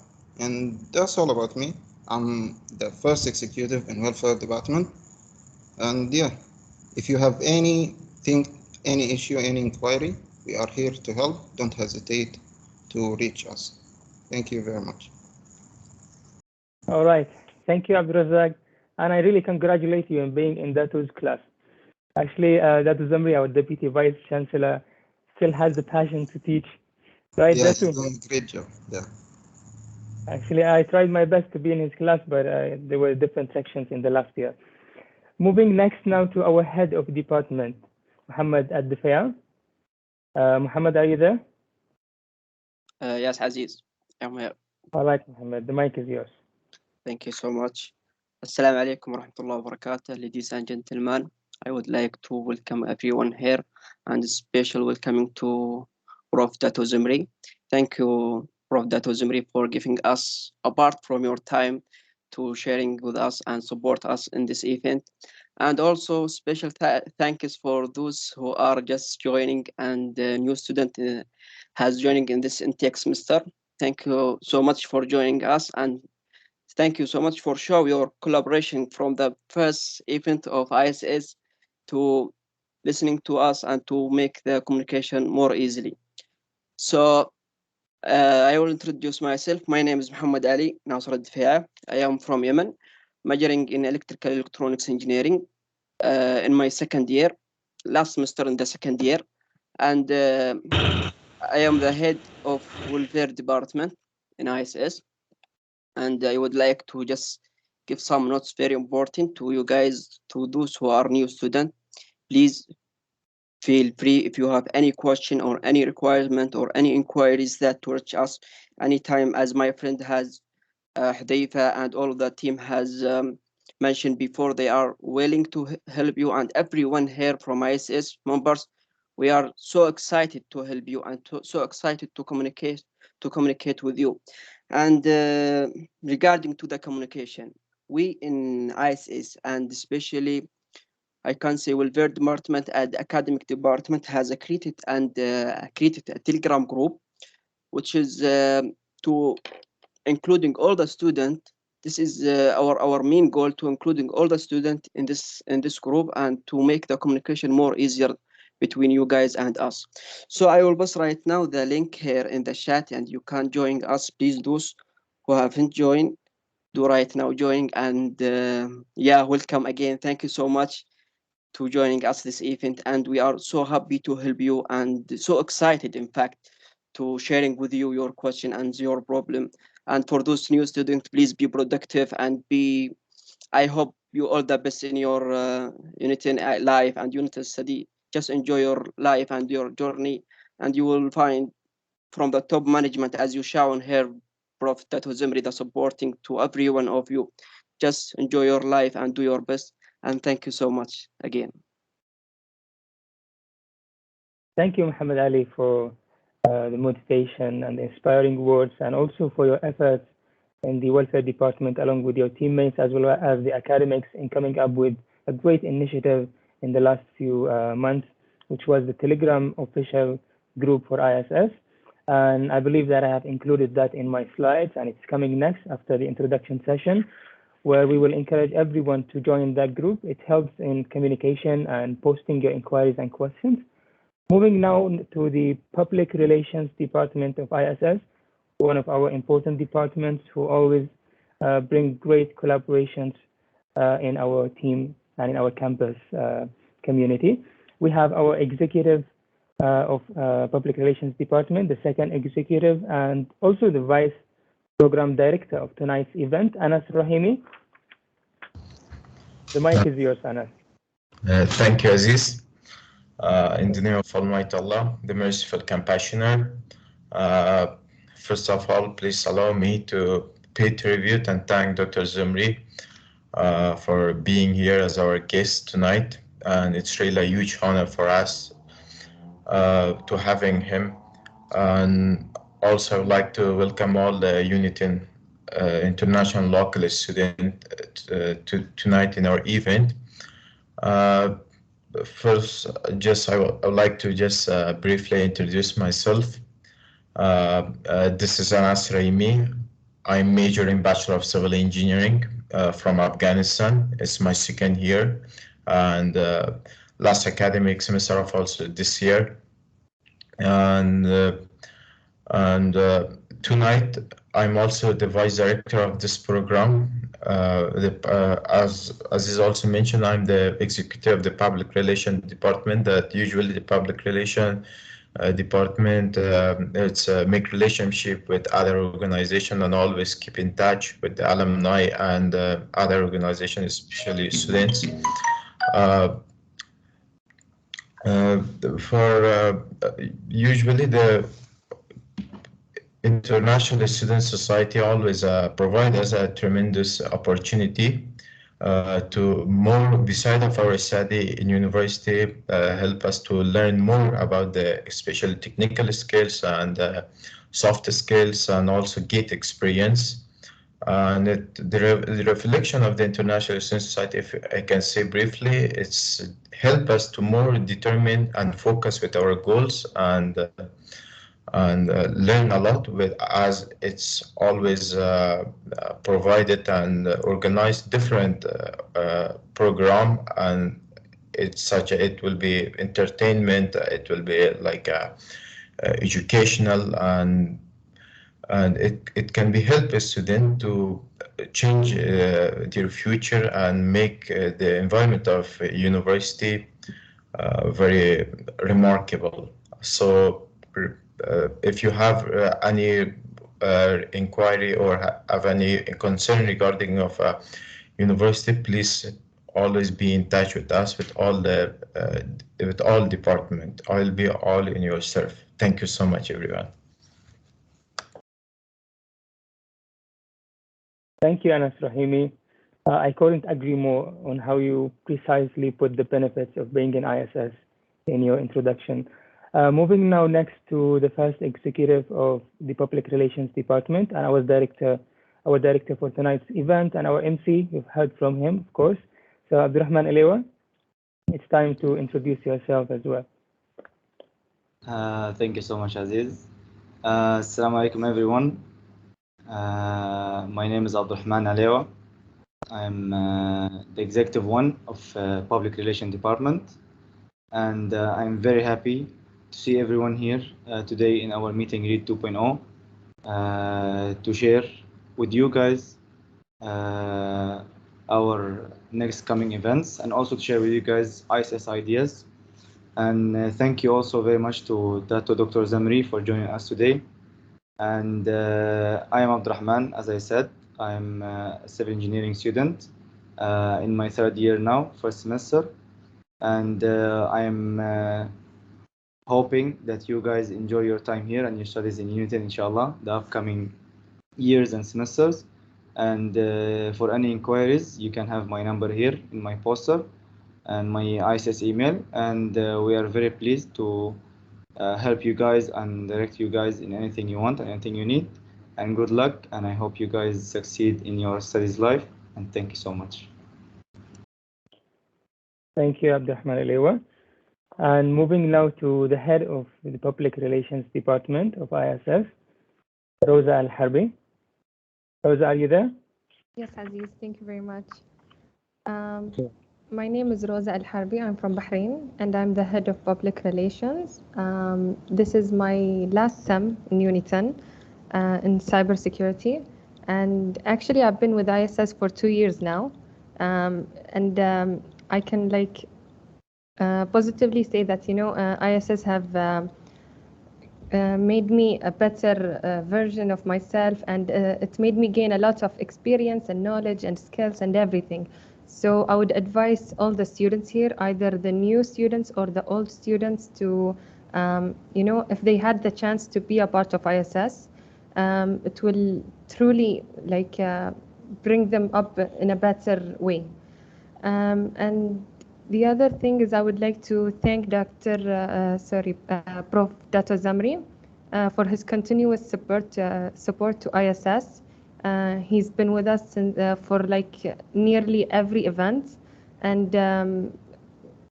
and that's all about me. I'm the first executive in welfare department, and yeah, if you have anything, any issue, any inquiry, we are here to help. Don't hesitate to reach us. Thank you very much. All right. Thank you, Abdurazak. And I really congratulate you on being in Datu's class. Actually, Datu Zamri, our Deputy Vice Chancellor, still has the passion to teach. Right, Yeah, Datu? he's doing a great job. Yeah. Actually, I tried my best to be in his class, but there were different sections in the last year. Moving next now to our head of department, Muhammad Ad-Difaya. Muhammad, are you there? Yes, Aziz, I'm here. All right, Muhammad, the mic is yours. Thank you so much. Assalamu alaikum wa rahmatullahi wa barakatuh, ladies and gentlemen. I would like to welcome everyone here and a special welcoming to Prof. Dato Zumri. Thank you, Prof. Dato Zumri, for giving us a part from your time to sharing with us and support us in this event. And also special thanks for those who are just joining and the new student has joining in this intake semester. Thank you so much for joining us, and thank you so much for showing your collaboration from the first event of ISS to listening to us and to make the communication more easily. So I will introduce myself. My name is Muhammad Ali Nasr Al-Difaya. I am from Yemen, majoring in electrical electronics engineering in my second year, last semester in the second year. And I am the head of welfare department in ISS. And I would like to just give some notes very important to you guys, to those who are new students. Please feel free if you have any question or any requirement or any inquiries that to reach us anytime, as my friend has Hudayfa and all of the team has mentioned before. They are willing to help you, and everyone here from ISS members, we are so excited to help you and so excited to communicate with you. And regarding to the communication, we in ISS, and especially I can say welfare department and academic department, has created a Telegram group, which is to including all the students. This is our main goal, to including all the students in this group and to make the communication more easier between you guys and us. So I will post right now the link here in the chat, and you can join us. Please, those who haven't joined, do right now join. And yeah, welcome again. Thank you so much to joining us this event, and we are so happy to help you and so excited, in fact, to sharing with you your question and your problem. And for those new students, please be productive and be, I hope you all the best in your unit in life and unit study. Just enjoy your life and your journey, and you will find from the top management, as you shown here, Prof. Tato Zimri, the supporting to every one of you. Just enjoy your life and do your best. And thank you so much again. Thank you, Muhammad Ali, for the motivation and the inspiring words, and also for your efforts in the welfare department along with your teammates as well as the academics in coming up with a great initiative in the last few months, which was the Telegram official group for ISS. And I believe that I have included that in my slides, and it's coming next after the introduction session, where we will encourage everyone to join that group. It helps in communication and posting your inquiries and questions. Moving now to the Public Relations Department of ISS, one of our important departments who always bring great collaborations in our team and in our campus community. We have our executive of Public Relations Department, the second executive, and also the vice program director of tonight's event, Anas Rahimi. The mic is yours, Anas. Thank you, Aziz. In the name of Almighty Allah, the merciful, compassionate, first of all, please allow me to pay tribute and thank Dr. Zumri for being here as our guest tonight. And it's really a huge honor for us to having him. And also, I would like to welcome all the Unitin International local students tonight in our event. First, I would like to just briefly introduce myself. This is Anas Raimi. I'm majoring Bachelor of Civil Engineering from Afghanistan. It's my second year, and last academic semester of also this year. And tonight, I'm also the vice director of this program. As is also mentioned, I'm the executive of the public relation department. That usually the public relation department, it's make relationship with other organizations and always keep in touch with the alumni and other organizations, especially students. Usually the International Student Society always provide us a tremendous opportunity to more beside of our study in university, help us to learn more about the especially technical skills and soft skills, and also get experience. And the reflection of the International Student Society, if I can say briefly, it's help us to more determine and focus with our goals and learn a lot with, as it's always provided and organized different program, and it will be entertainment, it will be like educational, and it can be help a student to change their future and make the environment of have very remarkable. So if you have any inquiry or have any concern regarding of university, please always be in touch with us with all department. I'll be all in your serve. Thank you so much, everyone. Thank you, Anas Rahimi. I couldn't agree more on how you precisely put the benefits of being in ISS in your introduction. Moving now next to the first executive of the Public Relations Department and our director for tonight's event and our MC. You've heard from him, of course. So Abdurrahman Alewa, it's time to introduce yourself as well. Thank you so much, Aziz. Assalamu alaikum, everyone. My name is Abdurrahman Alewa. I'm the executive one of Public Relations Department, and I'm very happy to see everyone here today in our meeting Read 2.0 to share with you guys our next coming events, and also to share with you guys ISS ideas. And thank you also very much to Dr. Zamri for joining us today. And I am Abdurrahman, as I said. I'm a civil engineering student in my third year now, first semester. And I am hoping that you guys enjoy your time here and your studies in Uniton, inshallah, the upcoming years and semesters. And for any inquiries, you can have my number here in my poster and my ISS email. And we are very pleased to help you guys and direct you guys in anything you want and anything you need. And good luck, and I hope you guys succeed in your studies life. And thank you so much. Thank you, Abdurrahman Alewa. And moving now to the head of the Public Relations Department of ISS, Rosa Al-Harbi. Rosa, are you there? Yes, Aziz, thank you very much. My name is Rosa Al-Harbi. I'm from Bahrain, and I'm the head of public relations. This is my last sem in Uniton in cybersecurity. And actually, I've been with ISS for 2 years now. I can positively say that, ISS have made me a better version of myself, and it made me gain a lot of experience and knowledge and skills and everything. So I would advise all the students here, either the new students or the old students, to, if they had the chance to be a part of ISS, it will truly bring them up in a better way. And the other thing is I would like to thank Prof. Dr. Zamri for his continuous support to ISS. He's been with us for nearly every event, and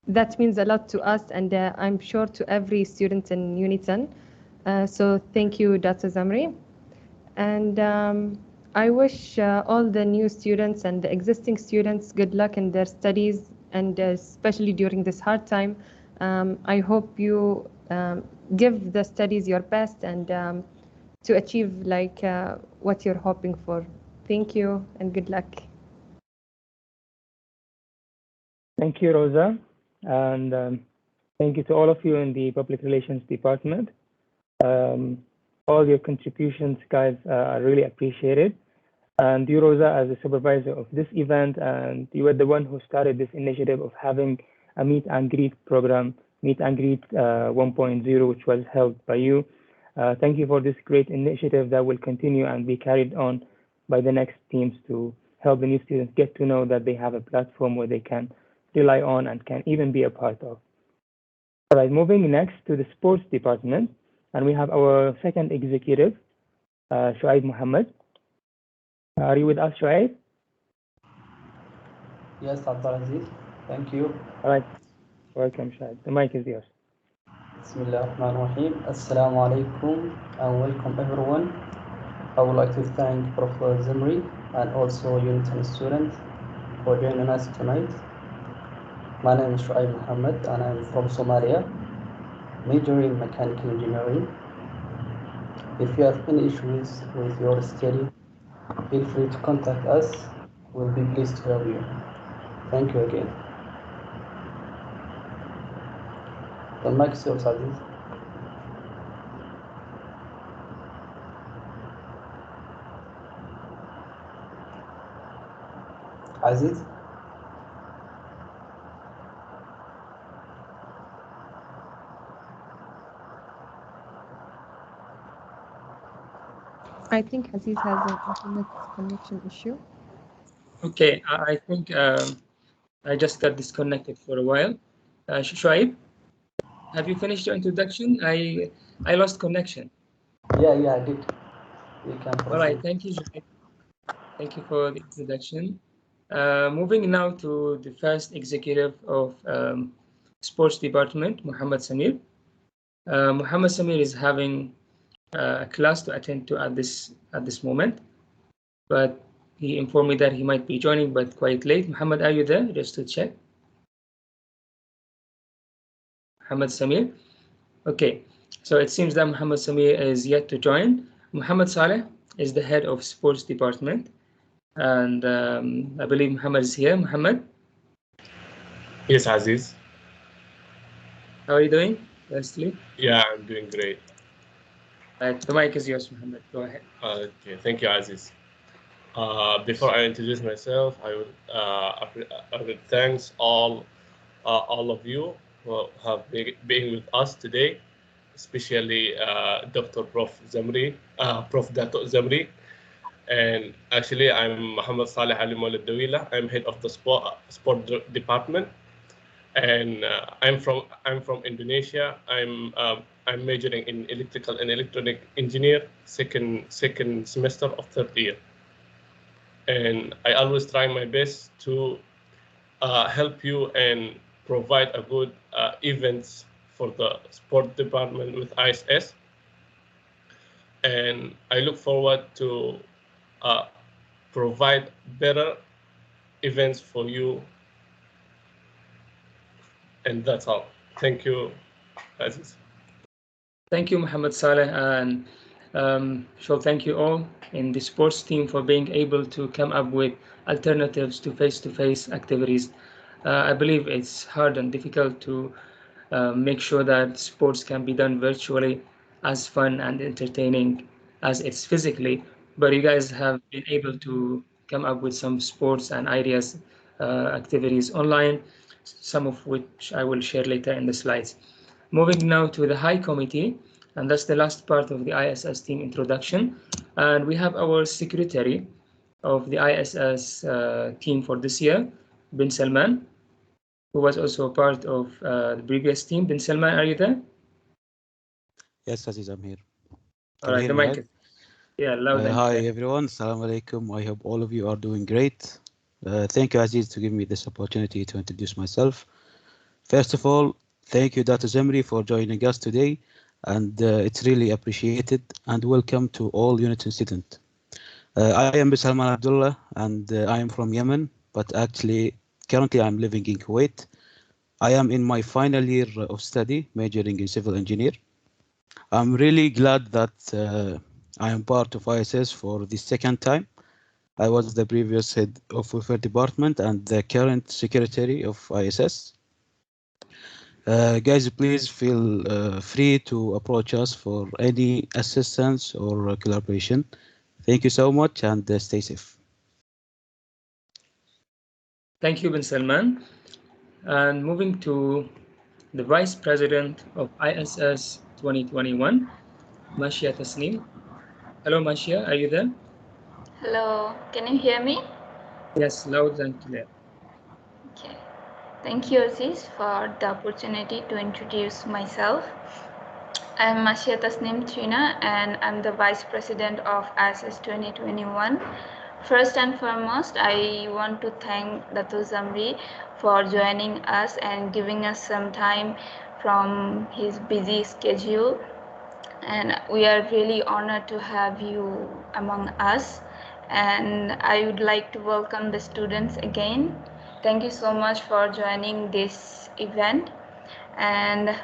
that means a lot to us, and I'm sure to every student in Uniton. So thank you, Dr. Zamri. And I wish all the new students and the existing students good luck in their studies, and especially during this hard time. I hope you give the studies your best, and to achieve like what you're hoping for. Thank you and good luck. Thank you, Rosa, and thank you to all of you in the Public Relations Department. All your contributions, guys, are really appreciated. And you, Rosa, as the supervisor of this event, and you were the one who started this initiative of having a meet and greet program, Meet and Greet 1.0, which was held by you. Thank you for this great initiative that will continue and be carried on by the next teams to help the new students get to know that they have a platform where they can rely on and can even be a part of. All right, moving next to the sports department, and we have our second executive, Shuaib Muhammad. Are you with us, Shuaib? Yes, Abdulaziz. Thank you. All right, welcome, Shuaib. The mic is yours. Bismillah ar-Rahman ar-Rahim. Assalamu alaikum and welcome everyone. I would like to thank Professor Zamri and also Uniton students for joining us tonight. My name is Shuaib Muhammad and I'm from Somalia, majoring in mechanical engineering. If you have any issues with your study, feel free to contact us. We'll be pleased to help you. Thank you again. The mic is yours, Aziz. Aziz? I think Aziz has an internet connection issue. Okay, I think I just got disconnected for a while. Shuaib, have you finished your introduction? I lost connection. Yeah, I did. You can proceed. All right, thank you, Shuaib. Thank you for the introduction. Moving now to the first executive of sports department, Muhammad Samir. Muhammad Samir is having a class to attend to at this moment, but he informed me that he might be joining, but quite late. Muhammad, are you there? Just to check. Muhammad Samir. Okay, so it seems that Muhammad Samir is yet to join. Muhammad Saleh is the head of sports department, and I believe Muhammad is here. Muhammad? Yes, Aziz. How are you doing? Firstly? Yeah, I'm doing great. Right, the mic is yours, Muhammad. Go ahead. Okay, thank you, Aziz. Before I introduce myself, I would thanks all of you who have been with us today, especially Dr. Prof. Zamri, Prof. Dato Zamri. And actually, I'm Muhammad Saleh Ali Maulid Dawila. I'm head of the sport department, and I'm from Indonesia. I'm majoring in electrical and electronic engineer, second semester of third year. And I always try my best to help you and provide a good events for the sport department with ISS. And I look forward to provide better events for you. And that's all. Thank you, Aziz. Thank you, Muhammad Saleh, and so thank you all in the sports team for being able to come up with alternatives to face-to-face activities. I believe it's hard and difficult to make sure that sports can be done virtually as fun and entertaining as it's physically, but you guys have been able to come up with some sports and ideas, activities online, some of which I will share later in the slides. Moving now to the High Committee, and that's the last part of the ISS team introduction. And we have our secretary of the ISS team for this year, Bin Salman, who was also part of the previous team. Bin Salman, are you there? Yes, Aziz, I'm here. All right, the mic is, yeah, loud and hi, clear. everyone. Assalamu alaikum. I hope all of you are doing great. Thank you, Aziz, to give me this opportunity to introduce myself. First of all, thank you, Dr. Zemri, for joining us today, and it's really appreciated. And welcome to all Unity students. I am Salman Abdullah, and I am from Yemen, but actually, currently I'm living in Kuwait. I am in my final year of study, majoring in civil engineer. I'm really glad that I am part of ISS for the second time. I was the previous head of welfare department and the current secretary of ISS. Guys, please feel free to approach us for any assistance or collaboration. Thank you so much and stay safe. Thank you, Ben Salman. And moving to the Vice President of ISS 2021, Mashia Tasneem. Hello, Mashia, are you there? Hello, can you hear me? Yes, loud and clear. Okay. Thank you, Aziz, for the opportunity to introduce myself. I'm Mashia Tasneem Trina, and I'm the Vice President of ISS 2021. First and foremost, I want to thank Datu Zamri for joining us and giving us some time from his busy schedule. And we are really honored to have you among us. And I would like to welcome the students again. Thank you so much for joining this event. And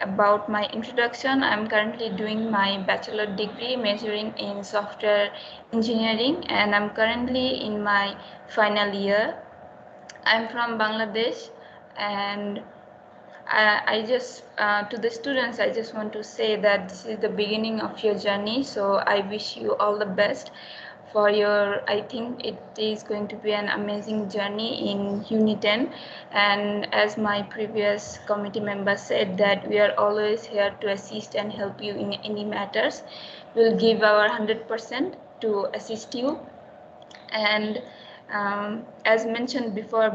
about my introduction, I'm currently doing my bachelor degree majoring in software engineering, and I'm currently in my final year. I'm from Bangladesh, and I just to the students, I just want to say that this is the beginning of your journey, so I wish you all the best for your, I think it is going to be an amazing journey in Uniten. And as my previous committee member said, that we are always here to assist and help you in any matters. We'll give our 100% to assist you. And as mentioned before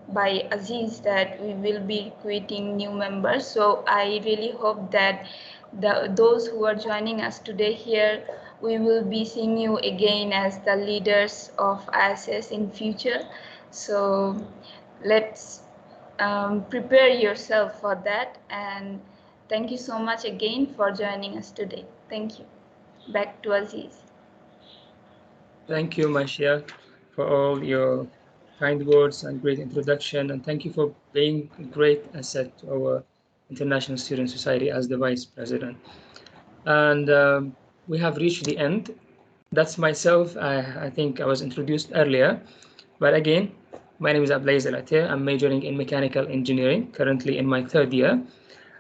by Aziz, that we will be recruiting new members. So I really hope that those who are joining us today here, we will be seeing you again as the leaders of ISS in future. So let's prepare yourself for that. And thank you so much again for joining us today. Thank you. Back to Aziz. Thank you, Mashia, for all your kind words and great introduction. And thank you for being a great asset to our International Student Society as the Vice President. And we have reached the end. That's myself. I think I was introduced earlier. But again, my name is Ablaïz El-Atir. I'm majoring in mechanical engineering, currently in my third year.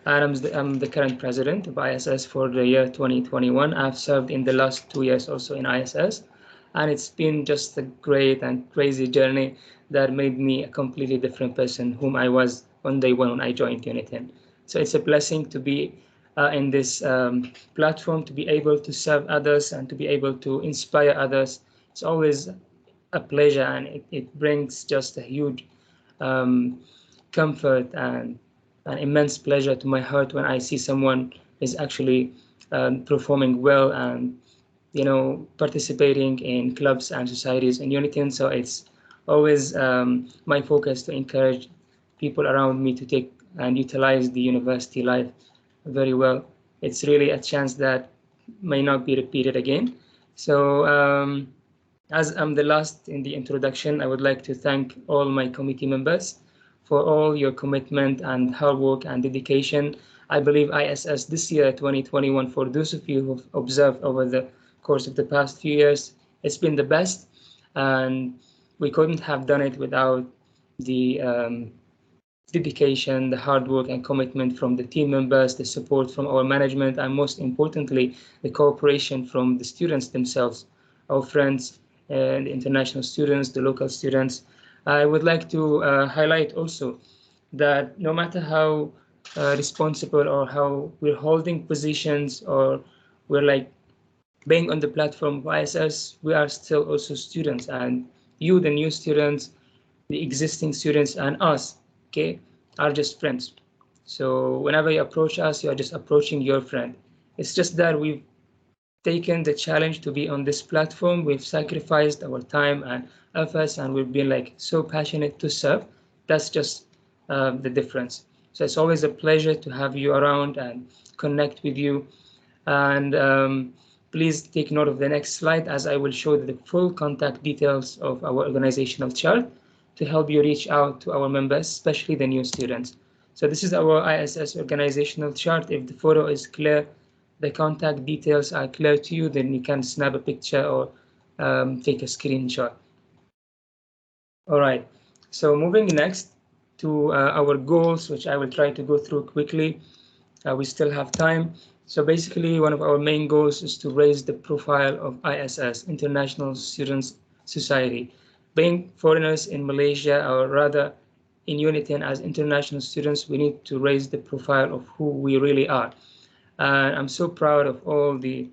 And I'm the current president of ISS for the year 2021. I've served in the last 2 years also in ISS. And it's been just a great and crazy journey that made me a completely different person whom I was on day one when I joined Uniten. So it's a blessing to be in this platform, to be able to serve others and to be able to inspire others. It's always a pleasure, and it brings just a huge comfort and an immense pleasure to my heart when I see someone is actually performing well and participating in clubs and societies in Uniten. So it's always my focus to encourage people around me to take and utilize the university life very well. It's really a chance that may not be repeated again. So as I'm the last in the introduction, I would like to thank all my committee members for all your commitment and hard work and dedication. I believe ISS this year, 2021, for those of you who've observed over the course of the past few years, it's been the best, and we couldn't have done it without the dedication, the hard work and commitment from the team members, the support from our management, and most importantly, the cooperation from the students themselves, our friends, the international students, the local students. I would like to highlight also that no matter how responsible or how we're holding positions or we're like being on the platform of ISS, we are still also students, and you, the new students, the existing students, and us, okay, are just friends. So whenever you approach us, you are just approaching your friend. It's just that we've taken the challenge to be on this platform. We've sacrificed our time and efforts, and we've been like so passionate to serve. That's just the difference. So it's always a pleasure to have you around and connect with you. And please take note of the next slide, as I will show the full contact details of our organizational chart to help you reach out to our members, especially the new students. So this is our ISS organizational chart. If the photo is clear, the contact details are clear to you, then you can snap a picture or take a screenshot. All right, so moving next to our goals, which I will try to go through quickly. We still have time. So basically, one of our main goals is to raise the profile of ISS, International Students Society. Being foreigners in Malaysia, or rather in UNITEN as international students, we need to raise the profile of who we really are. And I'm so proud of all the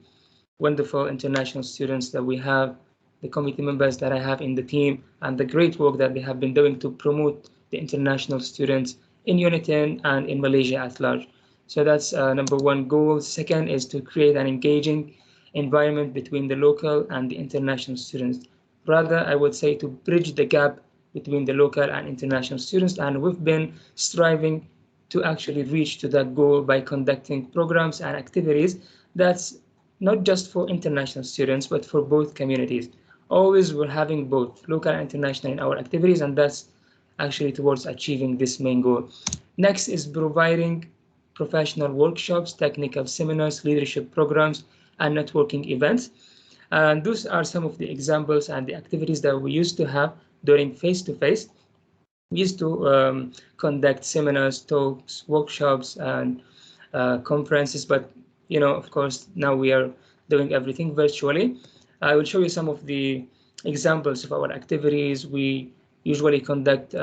wonderful international students that we have, the committee members that I have in the team, and the great work that they have been doing to promote the international students in UNITEN and in Malaysia at large. So that's number one goal. Second is to create an engaging environment between the local and the international students. Rather, I would say to bridge the gap between the local and international students, and we've been striving to actually reach to that goal by conducting programs and activities that's not just for international students, but for both communities. Always we're having both local and international in our activities, and that's actually towards achieving this main goal. Next is providing professional workshops, technical seminars, leadership programs, and networking events. And those are some of the examples and the activities that we used to have during face-to-face. We used to conduct seminars, talks, workshops, and conferences, but of course, now we are doing everything virtually. I will show you some of the examples of our activities. We usually conduct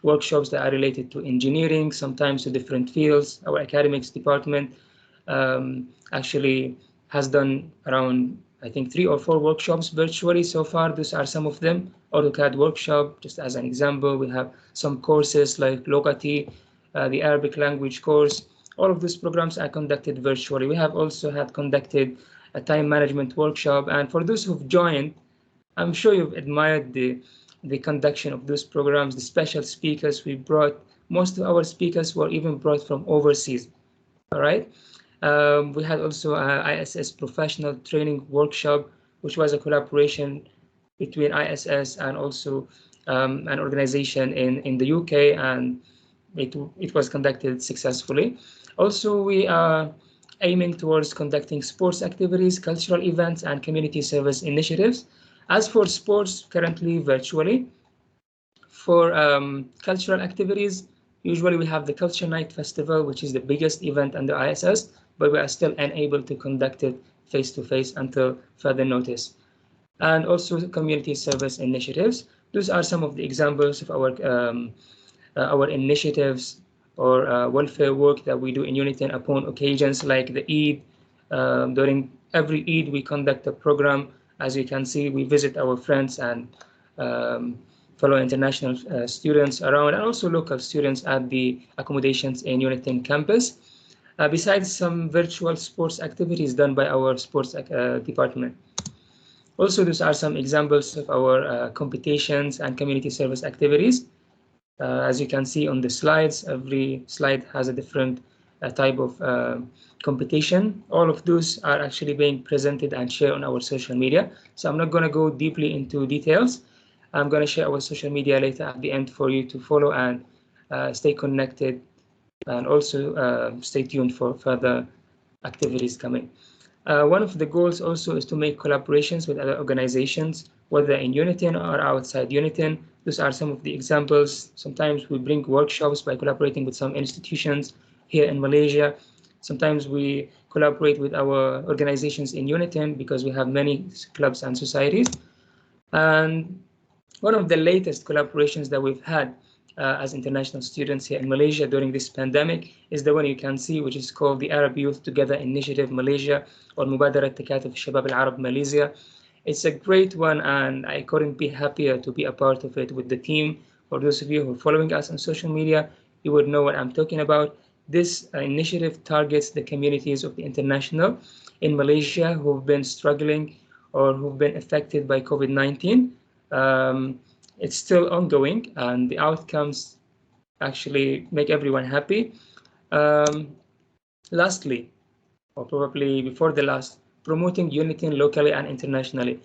workshops that are related to engineering, sometimes to different fields. Our academics department actually has done around, I think, 3 or 4 workshops virtually so far. These are some of them. AutoCAD workshop, just as an example. We have some courses like Logati, the Arabic language course. All of these programs are conducted virtually. We have also had conducted a time management workshop. And for those who've joined, I'm sure you've admired the conduction of those programs, the special speakers we brought. Most of our speakers were even brought from overseas. All right. We had also a ISS professional training workshop, which was a collaboration between ISS and also an organization in the UK, and it was conducted successfully. Also, we are aiming towards conducting sports activities, cultural events, and community service initiatives. As for sports, currently virtually. For cultural activities, usually we have the Culture Night Festival, which is the biggest event under ISS, but we are still unable to conduct it face-to-face until further notice. And also community service initiatives. Those are some of the examples of our initiatives or welfare work that we do in UNITEN upon occasions like the Eid. During every Eid, we conduct a program. As you can see, we visit our friends and fellow international students around, and also local students at the accommodations in UNITEN campus. Besides some virtual sports activities done by our sports department. Also, these are some examples of our competitions and community service activities. As you can see on the slides, every slide has a different type of competition. All of those are actually being presented and shared on our social media. So I'm not going to go deeply into details. I'm going to share our social media later at the end for you to follow and stay connected, and also stay tuned for further activities coming. One of the goals also is to make collaborations with other organizations, whether in UNITEN or outside UNITEN. Those are some of the examples. Sometimes we bring workshops by collaborating with some institutions here in Malaysia. Sometimes we collaborate with our organizations in UNITEN because we have many clubs and societies. And one of the latest collaborations that we've had as international students here in Malaysia during this pandemic is the one you can see, which is called the Arab Youth Together Initiative Malaysia, or Mubadarat Takatuf Shabab al-Arab Malaysia. It's a great one, and I couldn't be happier to be a part of it with the team. For those of you who are following us on social media, you would know what I'm talking about. This initiative targets the communities of the international in Malaysia who've been struggling or who've been affected by COVID-19. It's still ongoing, and the outcomes actually make everyone happy. Lastly, or probably before the last, promoting unity locally and internationally.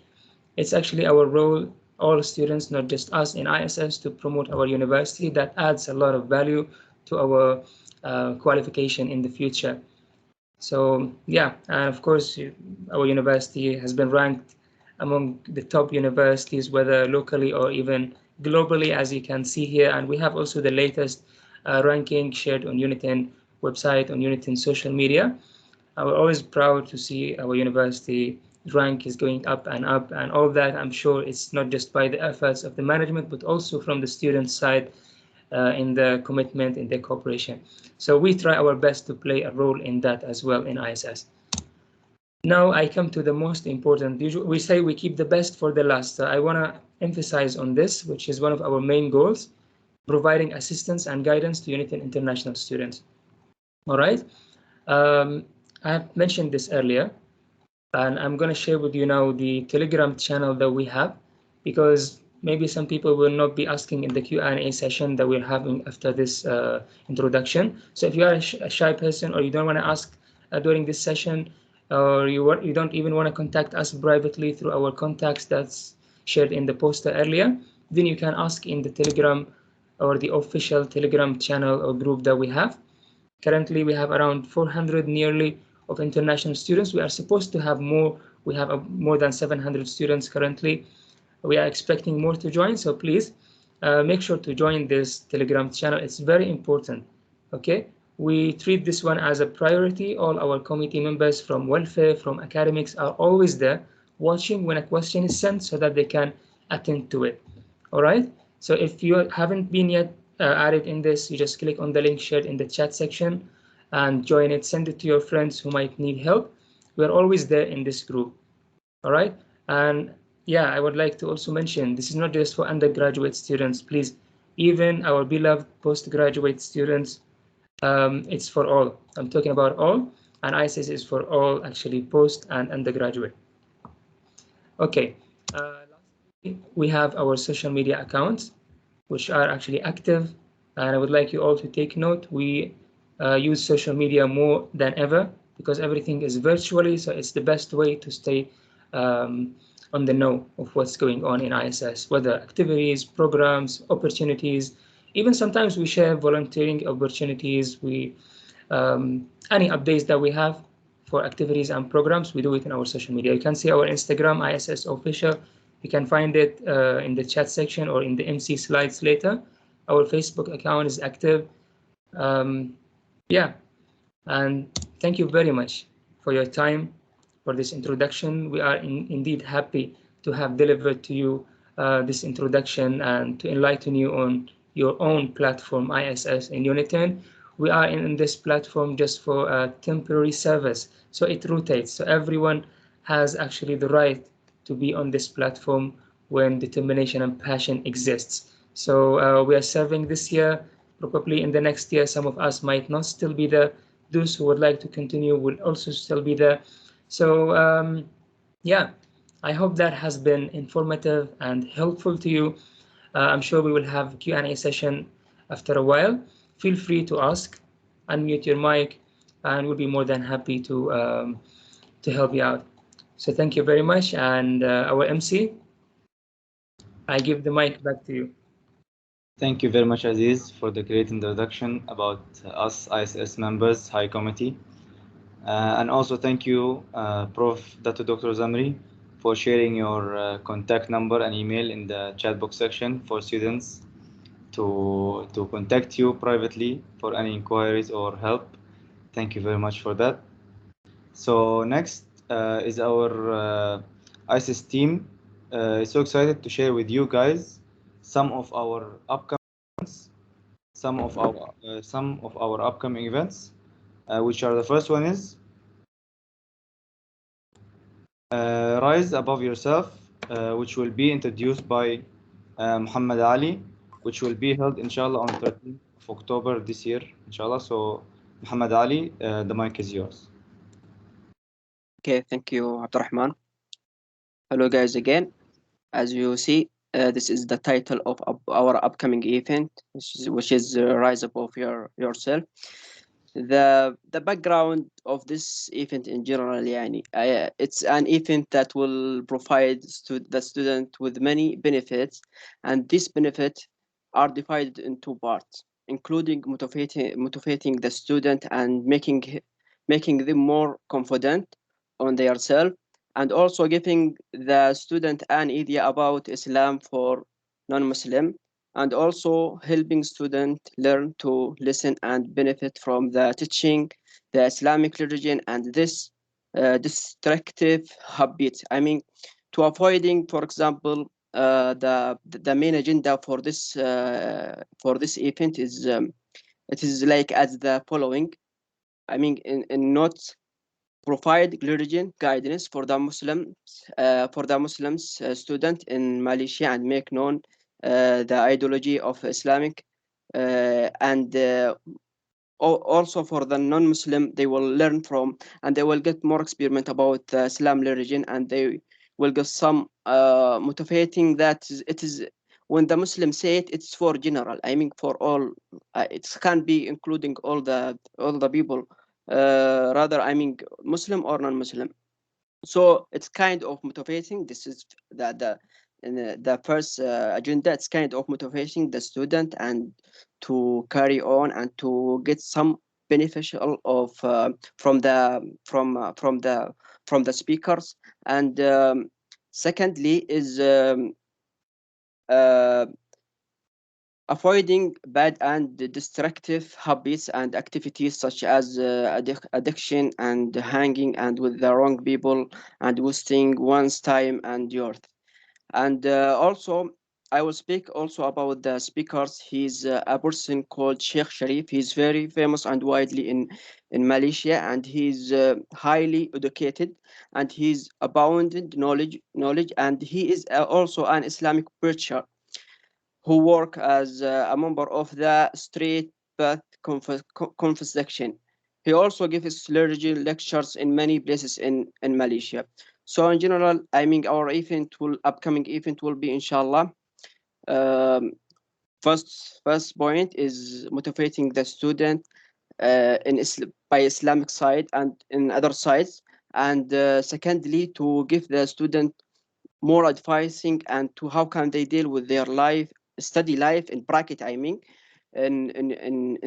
It's actually our role, all students, not just us in ISS, to promote our university. That adds a lot of value to our qualification in the future. So yeah, and of course, our university has been ranked among the top universities, whether locally or even globally, as you can see here. And we have also the latest ranking shared on UNITEN website, on UNITEN social media. We're always proud to see our university rank is going up, and all that. I'm sure it's not just by the efforts of the management, but also from the student side in the commitment, in the cooperation. So we try our best to play a role in that as well in ISS. Now I come to the most important. We say we keep the best for the last. So I want to emphasize on this, which is one of our main goals, providing assistance and guidance to UNITEN international students. All right. I have mentioned this earlier, and I'm going to share with you now the Telegram channel that we have, because maybe some people will not be asking in the Q&A session that we're having after this introduction. So if you are a shy person, or you don't want to ask during this session, or you don't even want to contact us privately through our contacts that's shared in the poster earlier, then you can ask in the Telegram or the official Telegram channel or group that we have. Currently, we have around 400 nearly of international students. We are supposed to have more. We have more than 700 students currently. We are expecting more to join, so please make sure to join this Telegram channel. It's very important. Okay, we treat this one as a priority. All our committee members from welfare, from academics are always there watching when a question is sent so that they can attend to it. All right, so if you haven't been yet added in this, you just click on the link shared in the chat section and join it. Send it to your friends who might need help. We're always there in this group. All right, and yeah, I would like to also mention, this is not just for undergraduate students, please. Even our beloved postgraduate students, it's for all. I'm talking about all, and ISIS is for all, actually, post and undergraduate. Okay, lastly, we have our social media accounts, which are actually active, and I would like you all to take note. We use social media more than ever because everything is virtually, so it's the best way to stay on the know of what's going on in ISS, whether activities, programs, opportunities. Even sometimes we share volunteering opportunities. Any updates that we have for activities and programs, we do it in our social media. You can see our Instagram, ISS official. You can find it in the chat section or in the MC slides later. Our Facebook account is active. Yeah, and thank you very much for your time for this introduction. We are indeed happy to have delivered to you this introduction and to enlighten you on your own platform, ISS in UNITEN. We are in this platform just for a temporary service, so it rotates. So everyone has actually the right to be on this platform when determination and passion exists. So we are serving this year. Probably in the next year, some of us might not still be there. Those who would like to continue will also still be there. So yeah, I hope that has been informative and helpful to you. I'm sure we will have a Q&A session after a while. Feel free to ask, unmute your mic, and we'll be more than happy to help you out. So thank you very much, and our MC, I give the mic back to you. Thank you very much, Aziz, for the great introduction about us ISS members, High Committee. And also thank you, Prof. Dr. Zamri, for sharing your contact number and email in the chat box section for students to contact you privately for any inquiries or help. Thank you very much for that. So next is our ISIS team. So excited to share with you guys some of our upcoming events, some of our upcoming events, which are the first one is Rise Above Yourself, which will be introduced by Muhammad Ali, which will be held inshallah on 13th of October this year, inshallah. So Muhammad Ali, the mic is yours. Okay, thank you, Abdurrahman. Hello guys again. As you see, this is the title of our upcoming event, which is Rise Above Yourself. The background of this event in general, it's an event that will provide the student with many benefits, and these benefits are divided in two parts, including motivating the student and making them more confident on themselves, and also giving the student an idea about Islam for non-Muslim, and also helping students learn to listen and benefit from the teaching the Islamic religion and this destructive habits. I mean, to avoiding, for example, the main agenda for this event is it is like as the following. I mean, in not provide religion guidance for the Muslims student in Malaysia and make known the ideology of Islamic and also for the non-Muslim, they will learn from and they will get more experiment about Islam religion, and they will get some motivating that it is when the Muslims say it, it's for general. I mean, for all. It can be including all the people. Rather, I mean, Muslim or non-Muslim. So it's kind of motivating. This is the first agenda. It's kind of motivating the student and to carry on and to get some beneficial of from the speakers. And secondly is uh, avoiding bad and destructive habits and activities such as addiction and hanging and with the wrong people and wasting one's time and youth. And also, I will speak also about the speakers. He's a person called Sheikh Sharif. He's very famous and widely in Malaysia, and he's highly educated, and he's abounding knowledge, and he is also an Islamic preacher who work as a member of the Straight Path Confession. He also gives religion lectures in many places in Malaysia. So in general, I mean, our upcoming event will be inshallah. Um, first point is motivating the student by Islamic side and in other sides, and secondly to give the student more advising and to how can they deal with their study life in bracket, I mean, in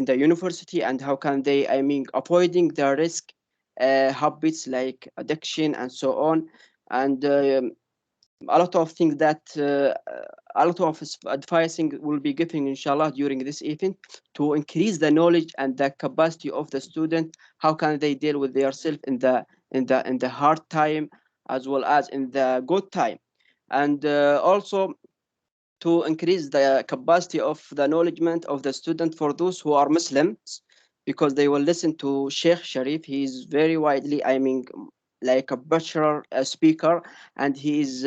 the university, and how can they, I mean, avoiding the risk habits like addiction and so on, and a lot of things that a lot of advising will be given inshallah during this event to increase the knowledge and the capacity of the student. How can they deal with themselves in the hard time as well as in the good time, and also to increase the capacity of the knowledgement of the student for those who are Muslims, because they will listen to Sheikh Sharif. He is very widely, I mean, like a bachelor speaker, and he is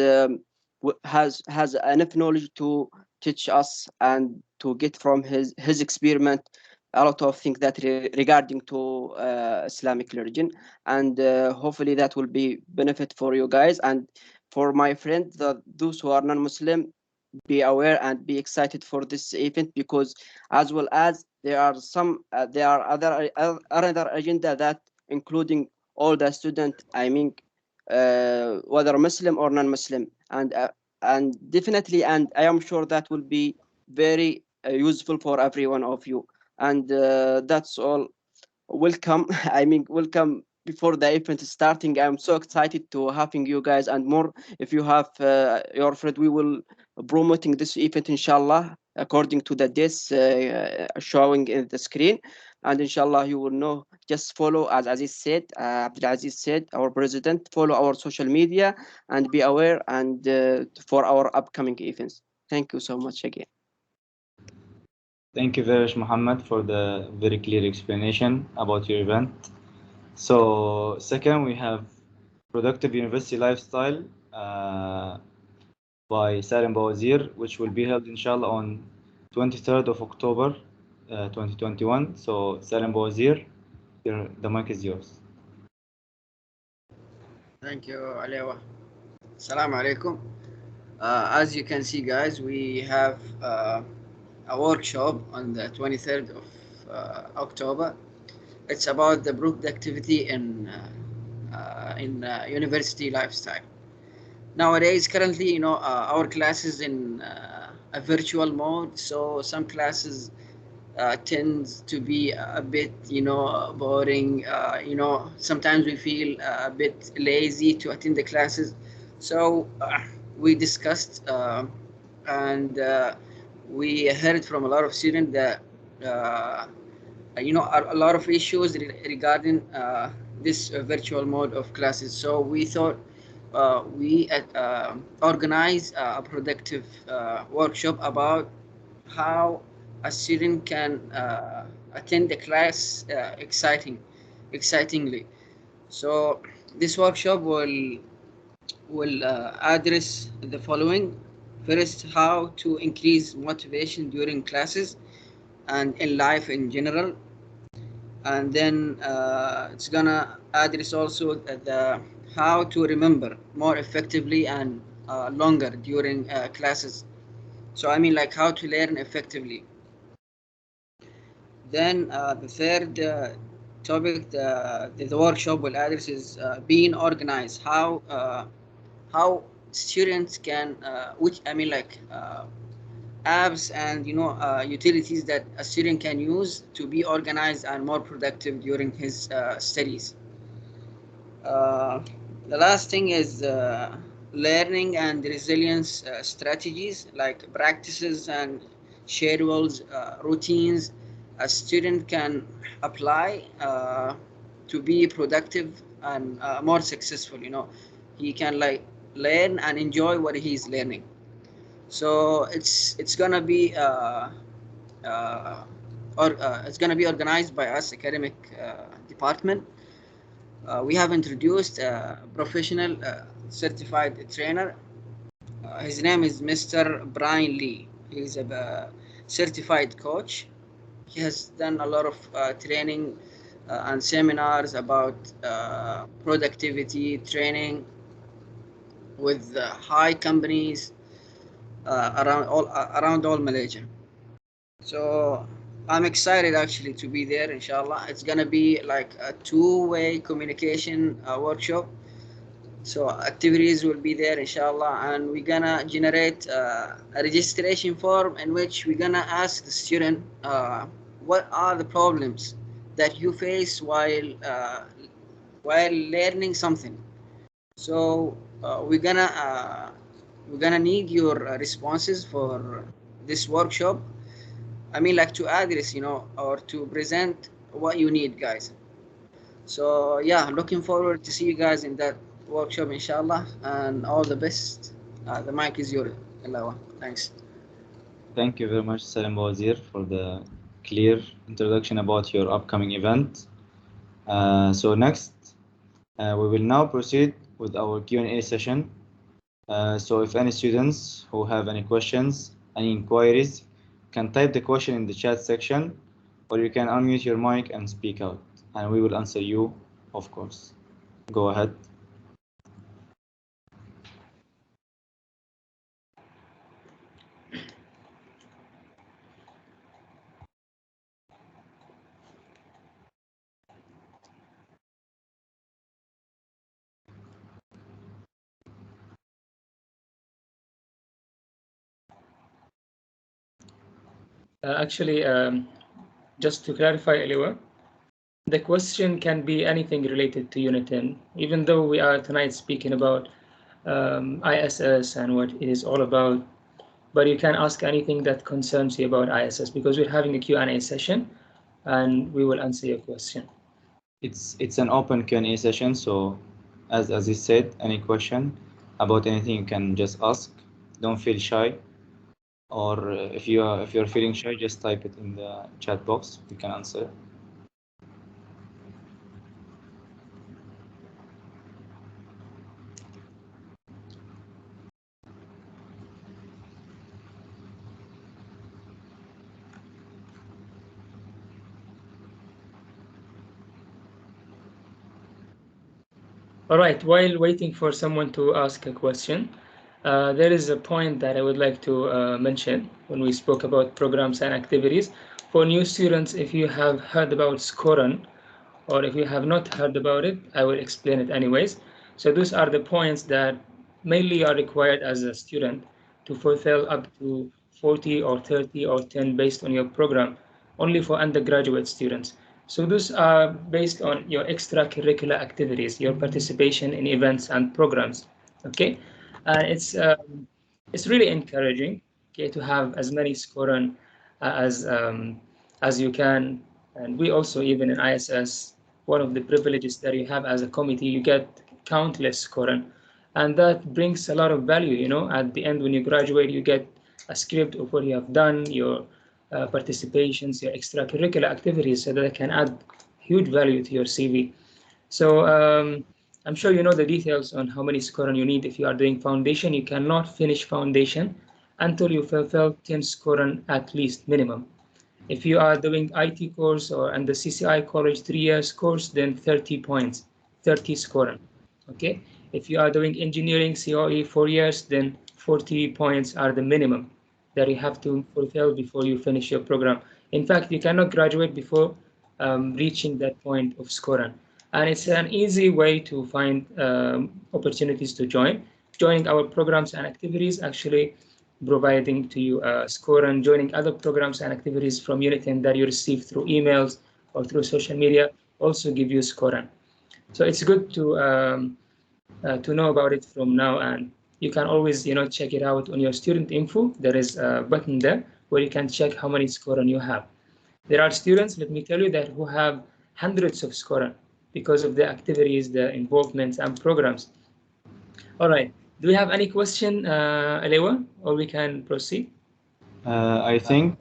has enough knowledge to teach us and to get from his experiment a lot of things that regarding to Islamic religion, and hopefully that will be benefit for you guys and for my friends, those who are non-Muslim. Be aware and be excited for this event, because as well as there are other agenda that including all the student, I mean, whether Muslim or non-Muslim, and definitely, and I am sure that will be very useful for every one of you, and that's all. Welcome. I mean, welcome before the event is starting. I'm so excited to having you guys and more. If you have your friend, we will promoting this event inshallah according to the dates showing in the screen, and inshallah you will know. Just follow, as Aziz said, Abdulaziz said, our president. Follow our social media and be aware and for our upcoming events. Thank you so much again. Thank you very much, Muhammad, for the very clear explanation about your event. So, second, we have Productive University Lifestyle by Salim Bawazir, which will be held, inshallah, on 23rd of October 2021. So, Salim Bawazir, the mic is yours. Thank you, Alewa. Assalamu alaikum. As you can see, guys, we have a workshop on the 23rd of October. It's about the productivity in university lifestyle. Nowadays, currently, our class is in a virtual mode, so some classes tends to be a bit, boring. Sometimes we feel a bit lazy to attend the classes. So we discussed and we heard from a lot of students that a lot of issues regarding this virtual mode of classes. So we thought we organize a productive workshop about how a student can attend the class excitingly. So this workshop will address the following. First, how to increase motivation during classes and in life in general. And then it's gonna address also the how to remember more effectively and longer during classes. So I mean, like, how to learn effectively. Then the third topic the workshop will address is being organized. How students can which I mean like apps and utilities that a student can use to be organized and more productive during his studies. Uh, the last thing is learning and resilience strategies, like practices and schedules, routines a student can apply to be productive and more successful. He can like learn and enjoy what he's learning. So it's gonna be or it's gonna be organized by us academic department. We have introduced a professional certified trainer. His name is Mr. Brian Lee. He is a certified coach. He has done a lot of training and seminars about productivity training with high companies around all Malaysia. So I'm excited actually to be there. Inshallah, it's gonna be like a two-way communication workshop. So activities will be there, inshallah, and we're gonna generate a registration form in which we're gonna ask the student what are the problems that you face while learning something. So we're gonna need your responses for this workshop. I mean, like, to address, or to present what you need, guys. So yeah, looking forward to see you guys in that workshop, inshallah, and all the best. The mic is yours, Alawa. Thanks. Thank you very much, Salim Wazir, for the clear introduction about your upcoming event. So next, we will now proceed with our Q&A session. So if any students who have any questions, any inquiries, can type the question in the chat section, or you can unmute your mic and speak out, and we will answer you, of course. Go ahead. Actually, just to clarify, Eliwa, the question can be anything related to Unit 10, even though we are tonight speaking about ISS and what it is all about. But you can ask anything that concerns you about ISS, because we're having a Q&A session and we will answer your question. It's an open Q&A session, so as he said, any question about anything you can just ask. Don't feel shy, or if you're feeling shy, just type it in the chat box. We can answer. All right, while waiting for someone to ask a question, there is a point that I would like to mention when we spoke about programs and activities. For new students, if you have heard about Skoran, or if you have not heard about it, I will explain it anyways. So those are the points that mainly are required as a student to fulfill up to 40 or 30 or 10 based on your program, only for undergraduate students. So those are based on your extracurricular activities, your participation in events and programs. Okay, and it's really encouraging, okay, to have as many Skoran as you can. And we also, even in ISS, one of the privileges that you have as a committee, you get countless Quran. And that brings a lot of value, you know, at the end when you graduate, you get a script of what you have done, your participations, your extracurricular activities, so that it can add huge value to your CV. So I'm sure you know the details on how many Quran you need if you are doing foundation. You cannot finish foundation until you fulfill 10 Quran at least minimum. If you are doing IT course or and the CCI college 3 years course, then 30 points, 30 scoring. Okay. If you are doing engineering COE 4 years, then 40 points are the minimum that you have to fulfill before you finish your program. In fact, you cannot graduate before reaching that point of scoring. And it's an easy way to find opportunities to join. Joining our programs and activities actually providing to you a score and joining other programs and activities from Unitin that you receive through emails or through social media also give you score. So it's good to know about it from now, and you can always check it out on your student info. There is a button there where you can check how many score you have. There are students, let me tell you, that who have hundreds of score because of the activities, the involvements and programs. All right. Do we have any question, Alewa, or we can proceed? I think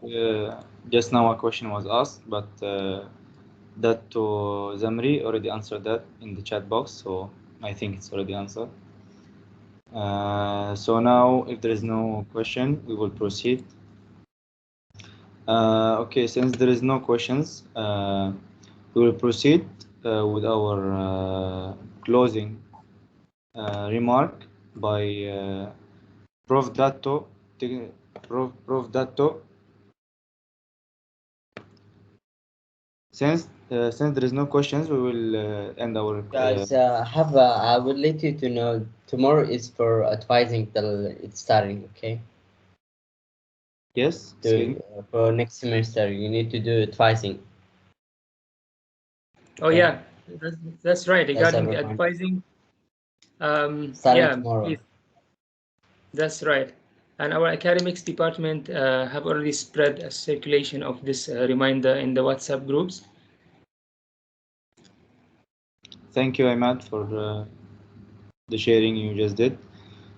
just now a question was asked, but that to Zamri already answered that in the chat box, so I think it's already answered. So now, if there is no question, we will proceed. Okay, since there is no questions, we will proceed with our closing remark by Prof. Datto. Prof. Datto. Since there is no questions, we will end our. Guys, I would let you to know tomorrow is for advising till it's starting. Okay. Yes. For next semester, you need to do advising. Oh okay. Yeah, that's right. Regarding the advising, starting tomorrow. Please. That's right. And our academics department have already spread a circulation of this reminder in the WhatsApp groups. Thank you, Ahmad, for the sharing you just did.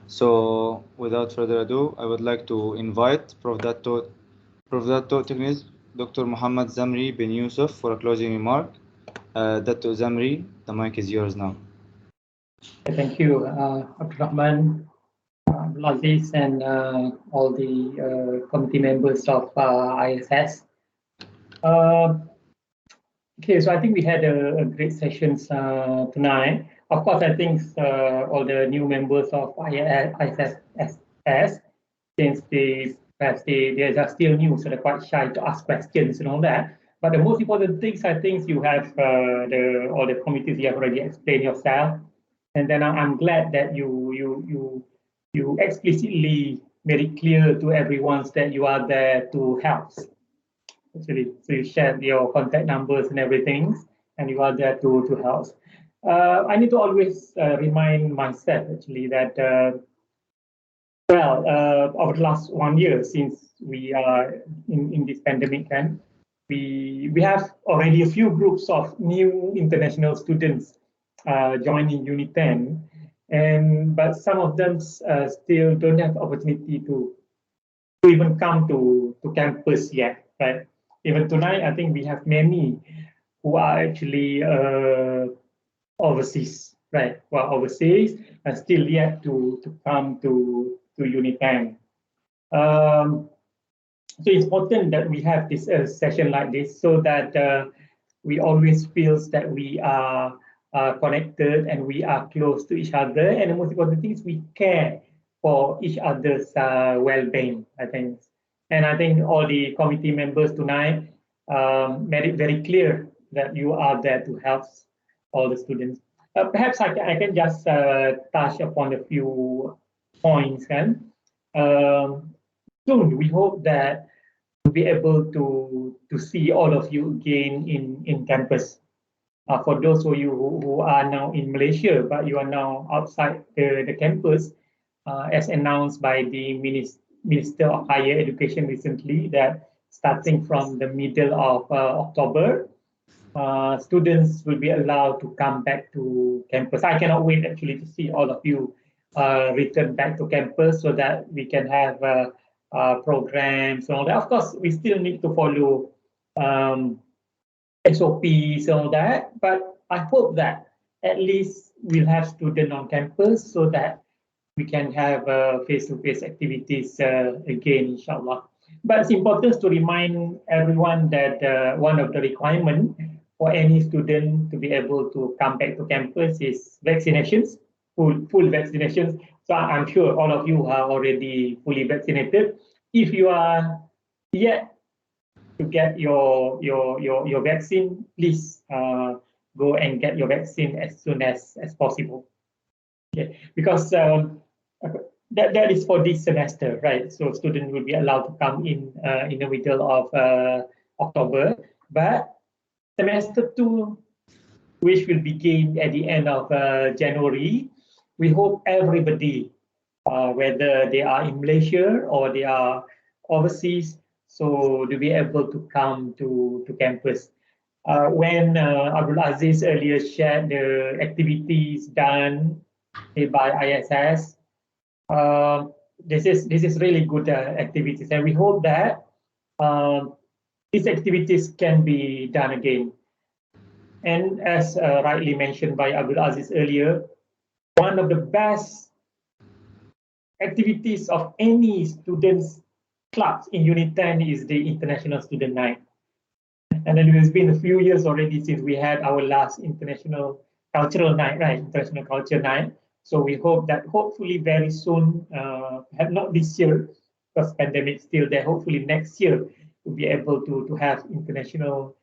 So, without further ado, I would like to invite Prof. Datto Technis, Dr. Muhammad Zamri bin Yusuf for a closing remark. Datto Zamri, the mic is yours now. Thank you, Abdul Rahman, Aziz, and all the committee members of ISS. Okay, so I think we had a great sessions tonight. Of course, I think all the new members of ISS, since they are still new, so they're quite shy to ask questions and all that. But the most important things, I think, you have all the committees you have already explained yourself, and then I'm glad that you explicitly made it clear to everyone that you are there to help. Actually, so you shared your contact numbers and everything, and you are there to help. I need to always remind myself actually that over the last 1 year since we are in this pandemic, and we have already a few groups of new international students joining Uniten, but some of them still don't have opportunity to even come to campus yet, right? Even tonight, I think we have many who are actually overseas, right? Who are overseas and still yet to come to Unipen. So it's important that we have this session like this so that we always feel that we are connected and we are close to each other. And the most important thing is we care for each other's well-being, I think. And I think all the committee members tonight made it very clear that you are there to help all the students. Perhaps I can just touch upon a few points. Soon, we hope that we'll be able to see all of you again in campus. For those of you who are now in Malaysia, but you are now outside the campus, as announced by the Minister of Higher Education recently, that starting from the middle of October, students will be allowed to come back to campus. I cannot wait actually to see all of you return back to campus so that we can have programs and all that. Of course, we still need to follow SOPs and all that, but I hope that at least we'll have students on campus so that we can have face-to-face activities again, inshallah. But it's important to remind everyone that one of the requirements for any student to be able to come back to campus is vaccinations, full vaccinations. So I'm sure all of you are already fully vaccinated. If you are yet to get your vaccine, please go and get your vaccine as soon as possible. Okay, because that is for this semester, right? So students will be allowed to come in the middle of October, but semester 2, which will begin at the end of January, we hope everybody, whether they are in Malaysia or they are overseas, so to be able to come to campus. When Abdul Aziz earlier shared the activities done by ISS, this is really good activities, and we hope that these activities can be done again. And as rightly mentioned by Abdul Aziz earlier, one of the best activities of any students clubs in Unit 10 is the International Student Night. And then it has been a few years already since we had our last International Cultural Night, right? International Culture Night. So we hope that hopefully very soon, not this year, because pandemic still there, hopefully next year, we'll be able to have International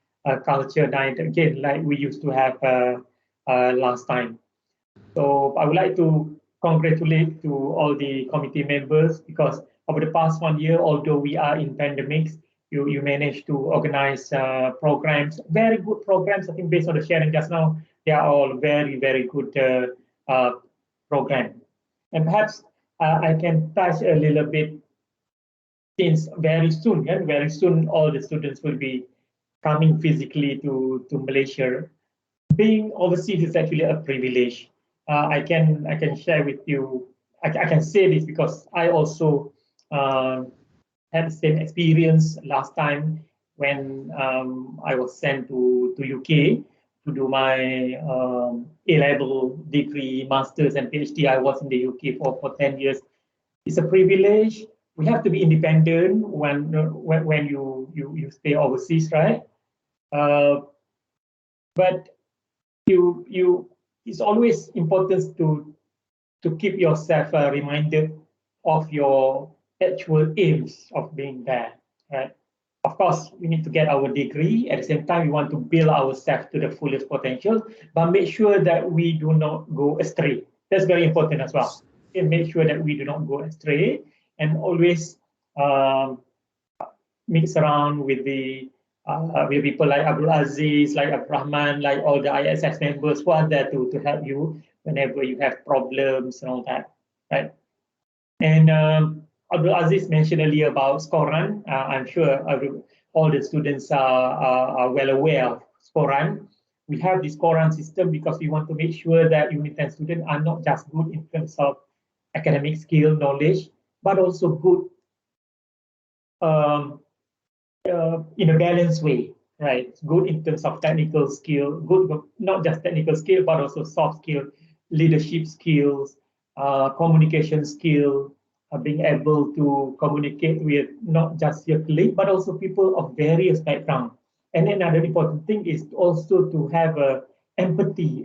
Culture Night again, like we used to have last time. So I would like to congratulate to all the committee members, because over the past 1 year, although we are in pandemics, you managed to organize programs, very good programs. I think based on the sharing just now, they are all very, very good programs. And perhaps I can touch a little bit, since very soon all the students will be coming physically to Malaysia. Being overseas is actually a privilege. I can share with you. I can say this because I also had the same experience last time when I was sent to UK to do my A-level degree, masters, and PhD. I was in the UK for 10 years. It's a privilege. We have to be independent when you stay overseas, right? But it's always important to keep yourself reminded of your actual aims of being there, right? Of course, we need to get our degree. At the same time, we want to build ourselves to the fullest potential, but make sure that we do not go astray. That's very important as well. And make sure that we do not go astray, and always mix around with people like Abdul Aziz, like Abdurrahman, like all the ISS members who are there to help you whenever you have problems and all that, right? And Abdul Aziz mentioned earlier about Skoran. I'm sure all the students are well aware of Skoran. We have this Skoran system because we want to make sure that Unit 10 students are not just good in terms of academic skill, knowledge, but also good in a balanced way, right? Good in terms of technical skill, good not just technical skill, but also soft skill, leadership skills, communication skill, being able to communicate with not just your colleague, but also people of various backgrounds. And another important thing is also to have empathy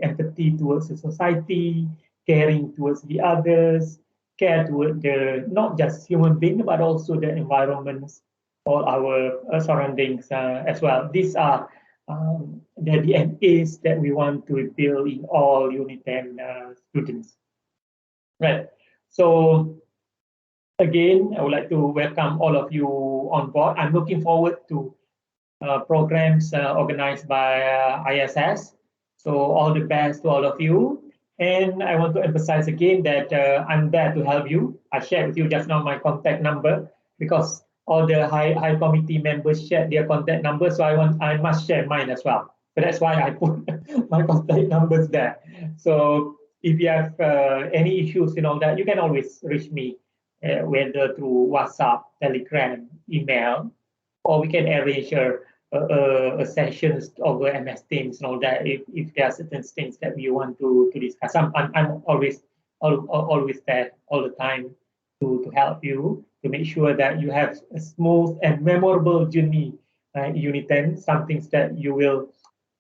towards the society, caring towards the others, care toward not just human being, but also the environments, all our surroundings as well. These are the DNAs that we want to build in all Unit 10 students. Right. So again, I would like to welcome all of you on board. I'm looking forward to programs organized by ISS. So all the best to all of you. And I want to emphasize again that I'm there to help you. I shared with you just now my contact number because all the high committee members shared their contact number. So I must share mine as well. So that's why I put my contact numbers there. So if you have any issues and all that, you can always reach me, whether through WhatsApp, Telegram, email, or we can arrange a sessions over MS Teams and all that if there are certain things that we want to discuss. I'm always there all the time to help you to make sure that you have a smooth and memorable journey in Unit 10, some things that you will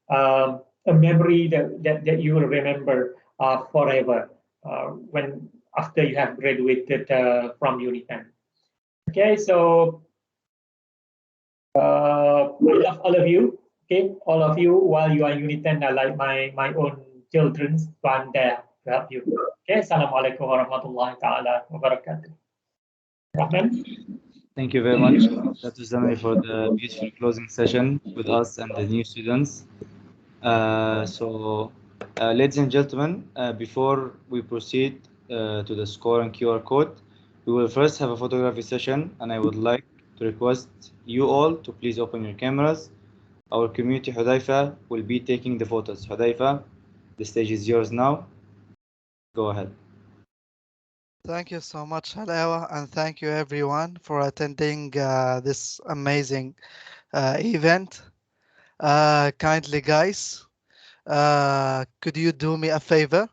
a memory that you will remember forever when after you have graduated from Unit 10. Okay, so I love all of you. Okay, all of you, while you are in Unit 10, are like my own children, so I'm there to help you. Okay, Assalamualaikum warahmatullahi ta'ala wabarakatuh. Rahman? Thank you very much, Dr. Zamri, for the beautiful closing session with us and the new students. Ladies and gentlemen, before we proceed to the score and QR code, we will first have a photography session, and I would like to request you all to please open your cameras. Our community Hudaifa will be taking the photos. Hudaifa, the stage is yours now. Go ahead. Thank you so much, Halawa, and thank you everyone for attending this amazing event. Kindly, guys, could you do me a favor?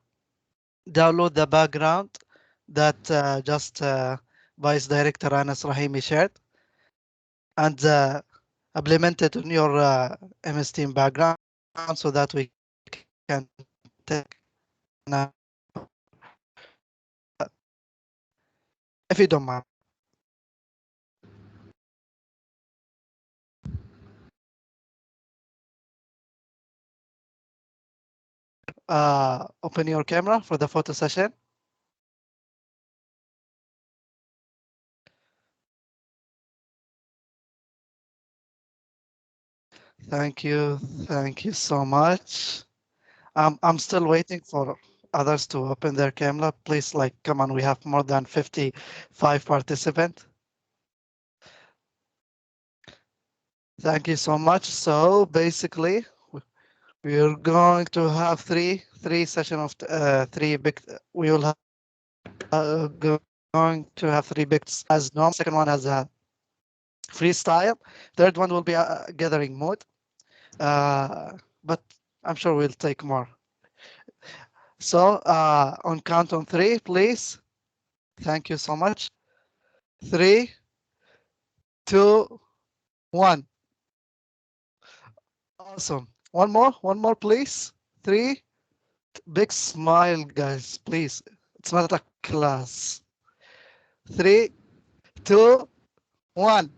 Download the background that just Vice Director Anas Rahimi shared and implement it on your MS Team background so that we can take now. If you don't mind. Open your camera for the photo session. Thank you so much. I'm still waiting for others to open their camera. Please, like, come on, we have more than 55 participants. Thank you so much. So basically, we're going to have three session of three big. We will have going to have three bits as normal. Second one as a freestyle. Third one will be a gathering mode. But I'm sure we'll take more. So on count on three, please. Thank you so much. 3, 2, 1. Awesome. One more, please. 3. Big smile, guys, please. It's not a class. 3, 2, 1.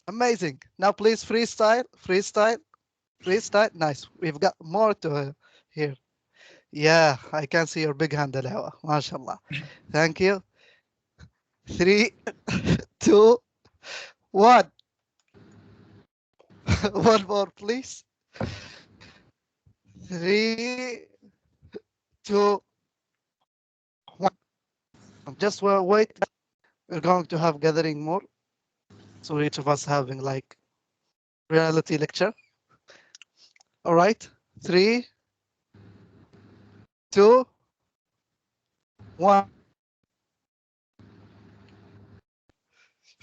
Amazing. Now, please, freestyle. Nice. We've got more to here. Yeah, I can see your big hand, Alawa. MashaAllah. Thank you. 3, 2, 1. One more, please. 3, 2, 1. Just wait. We're going to have gathering more. So each of us having like reality lecture. All right. 3, 2, 1.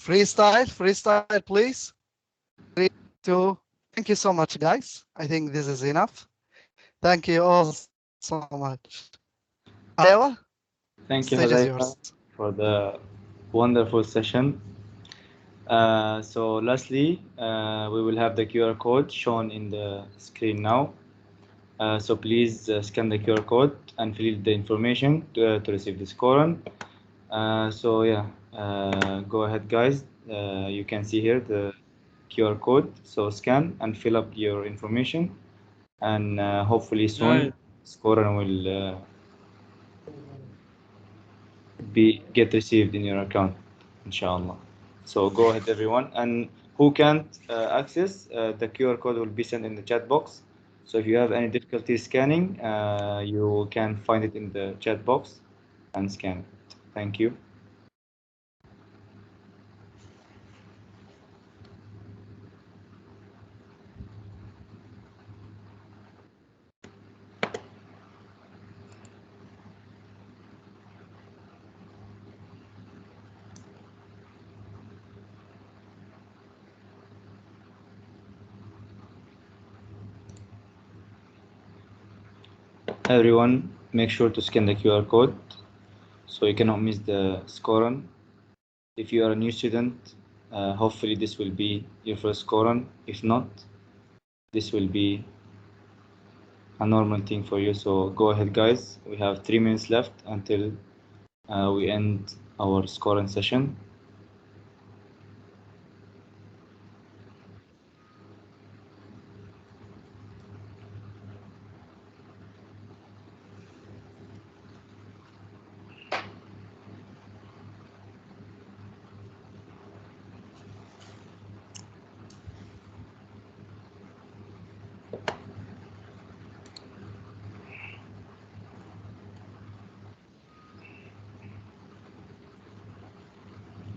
Freestyle, please. 3, 2. Thank you so much, guys. I think this is enough. Thank you all so much. Iowa? Thank you, Hudaifa, for the wonderful session. So lastly, we will have the QR code shown in the screen now. So please scan the QR code and fill the information to receive this Quran. So yeah, go ahead, guys. You can see here the QR code. So scan and fill up your information, and hopefully soon Scorer will get received in your account, inshallah. So go ahead, everyone, and who can't access the QR code will be sent in the chat box. So if you have any difficulty scanning, you can find it in the chat box and scan it. Thank you. Everyone, make sure to scan the QR code so you cannot miss the scoring. If you are a new student, hopefully this will be your first scoring. If not, this will be a normal thing for you. So go ahead, guys. We have 3 minutes left until we end our scoring session.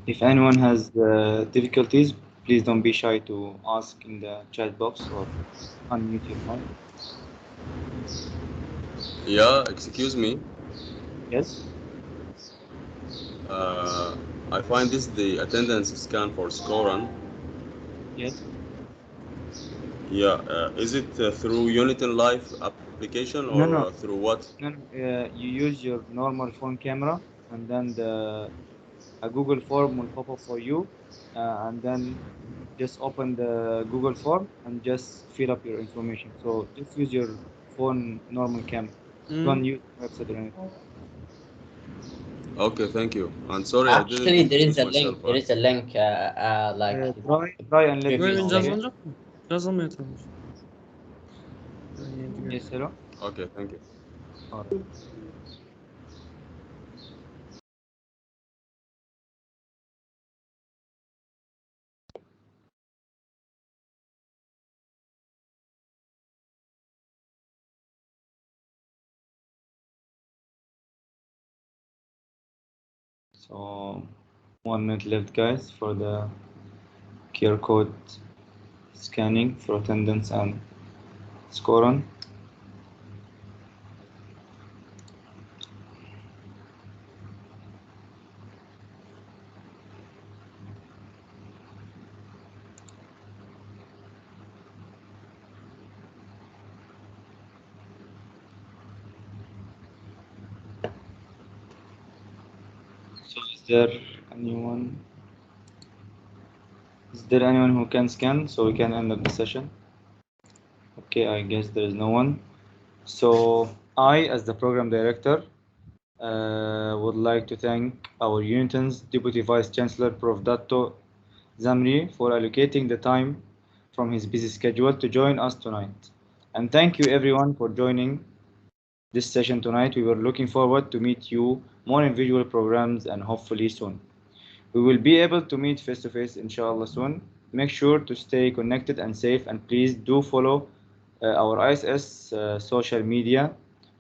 If anyone has difficulties, please don't be shy to ask in the chat box or unmute your mic. Yeah, excuse me. Yes. I find this the attendance scan for Scoran. Yes. Yeah, is it through Uniton Live application or No. through what? No. You use your normal phone camera, and then a Google form will pop up for you, and then just open the Google form and just fill up your information. So just use your phone normal camera. Don't use website or anything. Okay, thank you. And sorry, Actually, I didn't there is introduce a link. myself. There is a link. Like Try and let me previous say link. it. Yes, hello. Okay, thank you. All right. So 1 minute left, guys, for the QR code scanning for attendance and scoring. So is there anyone? Is there anyone who can scan so we can end up the session? Okay, I guess there is no one. So I, as the program director, would like to thank our Uniton's Deputy Vice Chancellor, Prof. Datto Zamri, for allocating the time from his busy schedule to join us tonight. And thank you everyone for joining this session tonight. We were looking forward to meet you more in visual programs and hopefully soon. We will be able to meet face to face inshallah soon. Make sure to stay connected and safe, and please do follow our ISS social media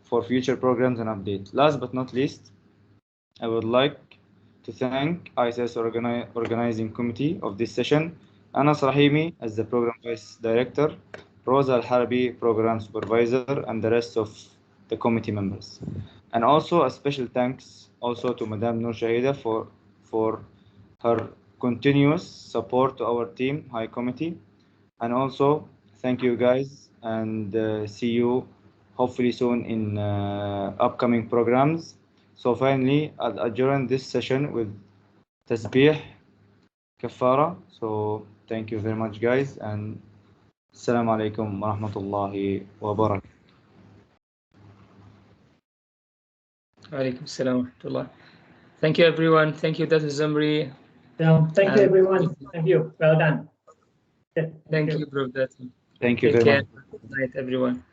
for future programs and updates. Last but not least, I would like to thank ISS organizing committee of this session, Anas Rahimi as the program vice director, Rosa Al-Harabi program supervisor, and the rest of the committee members. And also a special thanks also to Madame Noor Shahida for her continuous support to our team, High Committee. And also, thank you guys, and see you hopefully soon in upcoming programs. So finally, I'll adjourn this session with Tasbih Kafara. So thank you very much, guys, and Assalamu alaikum wa rahmatullahi wa barakatuh. Alaikum salam wa rahmatullah. Thank you, everyone. Thank you, Dr. Zamri. Thank you, everyone. Thank you. Well done. Yeah, thank you, Prof. Data. Thank you Take very care. much. Good night, everyone.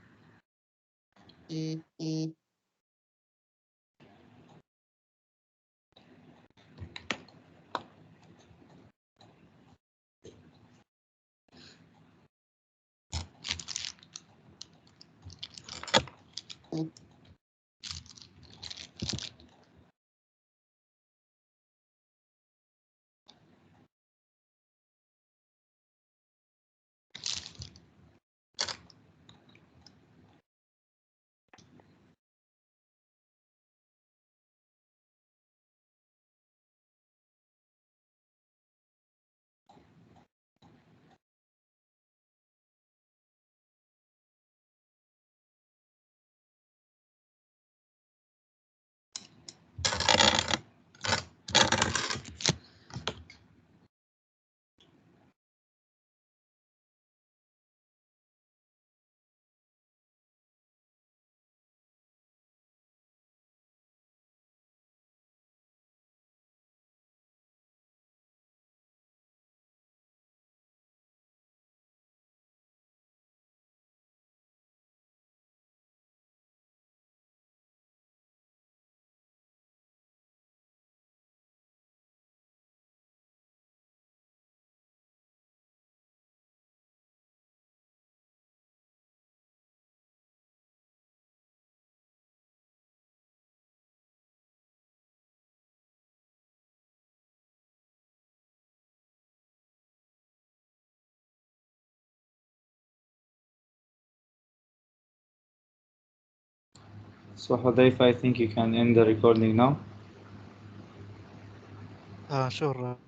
So Hudayfa, I think you can end the recording now. Sure.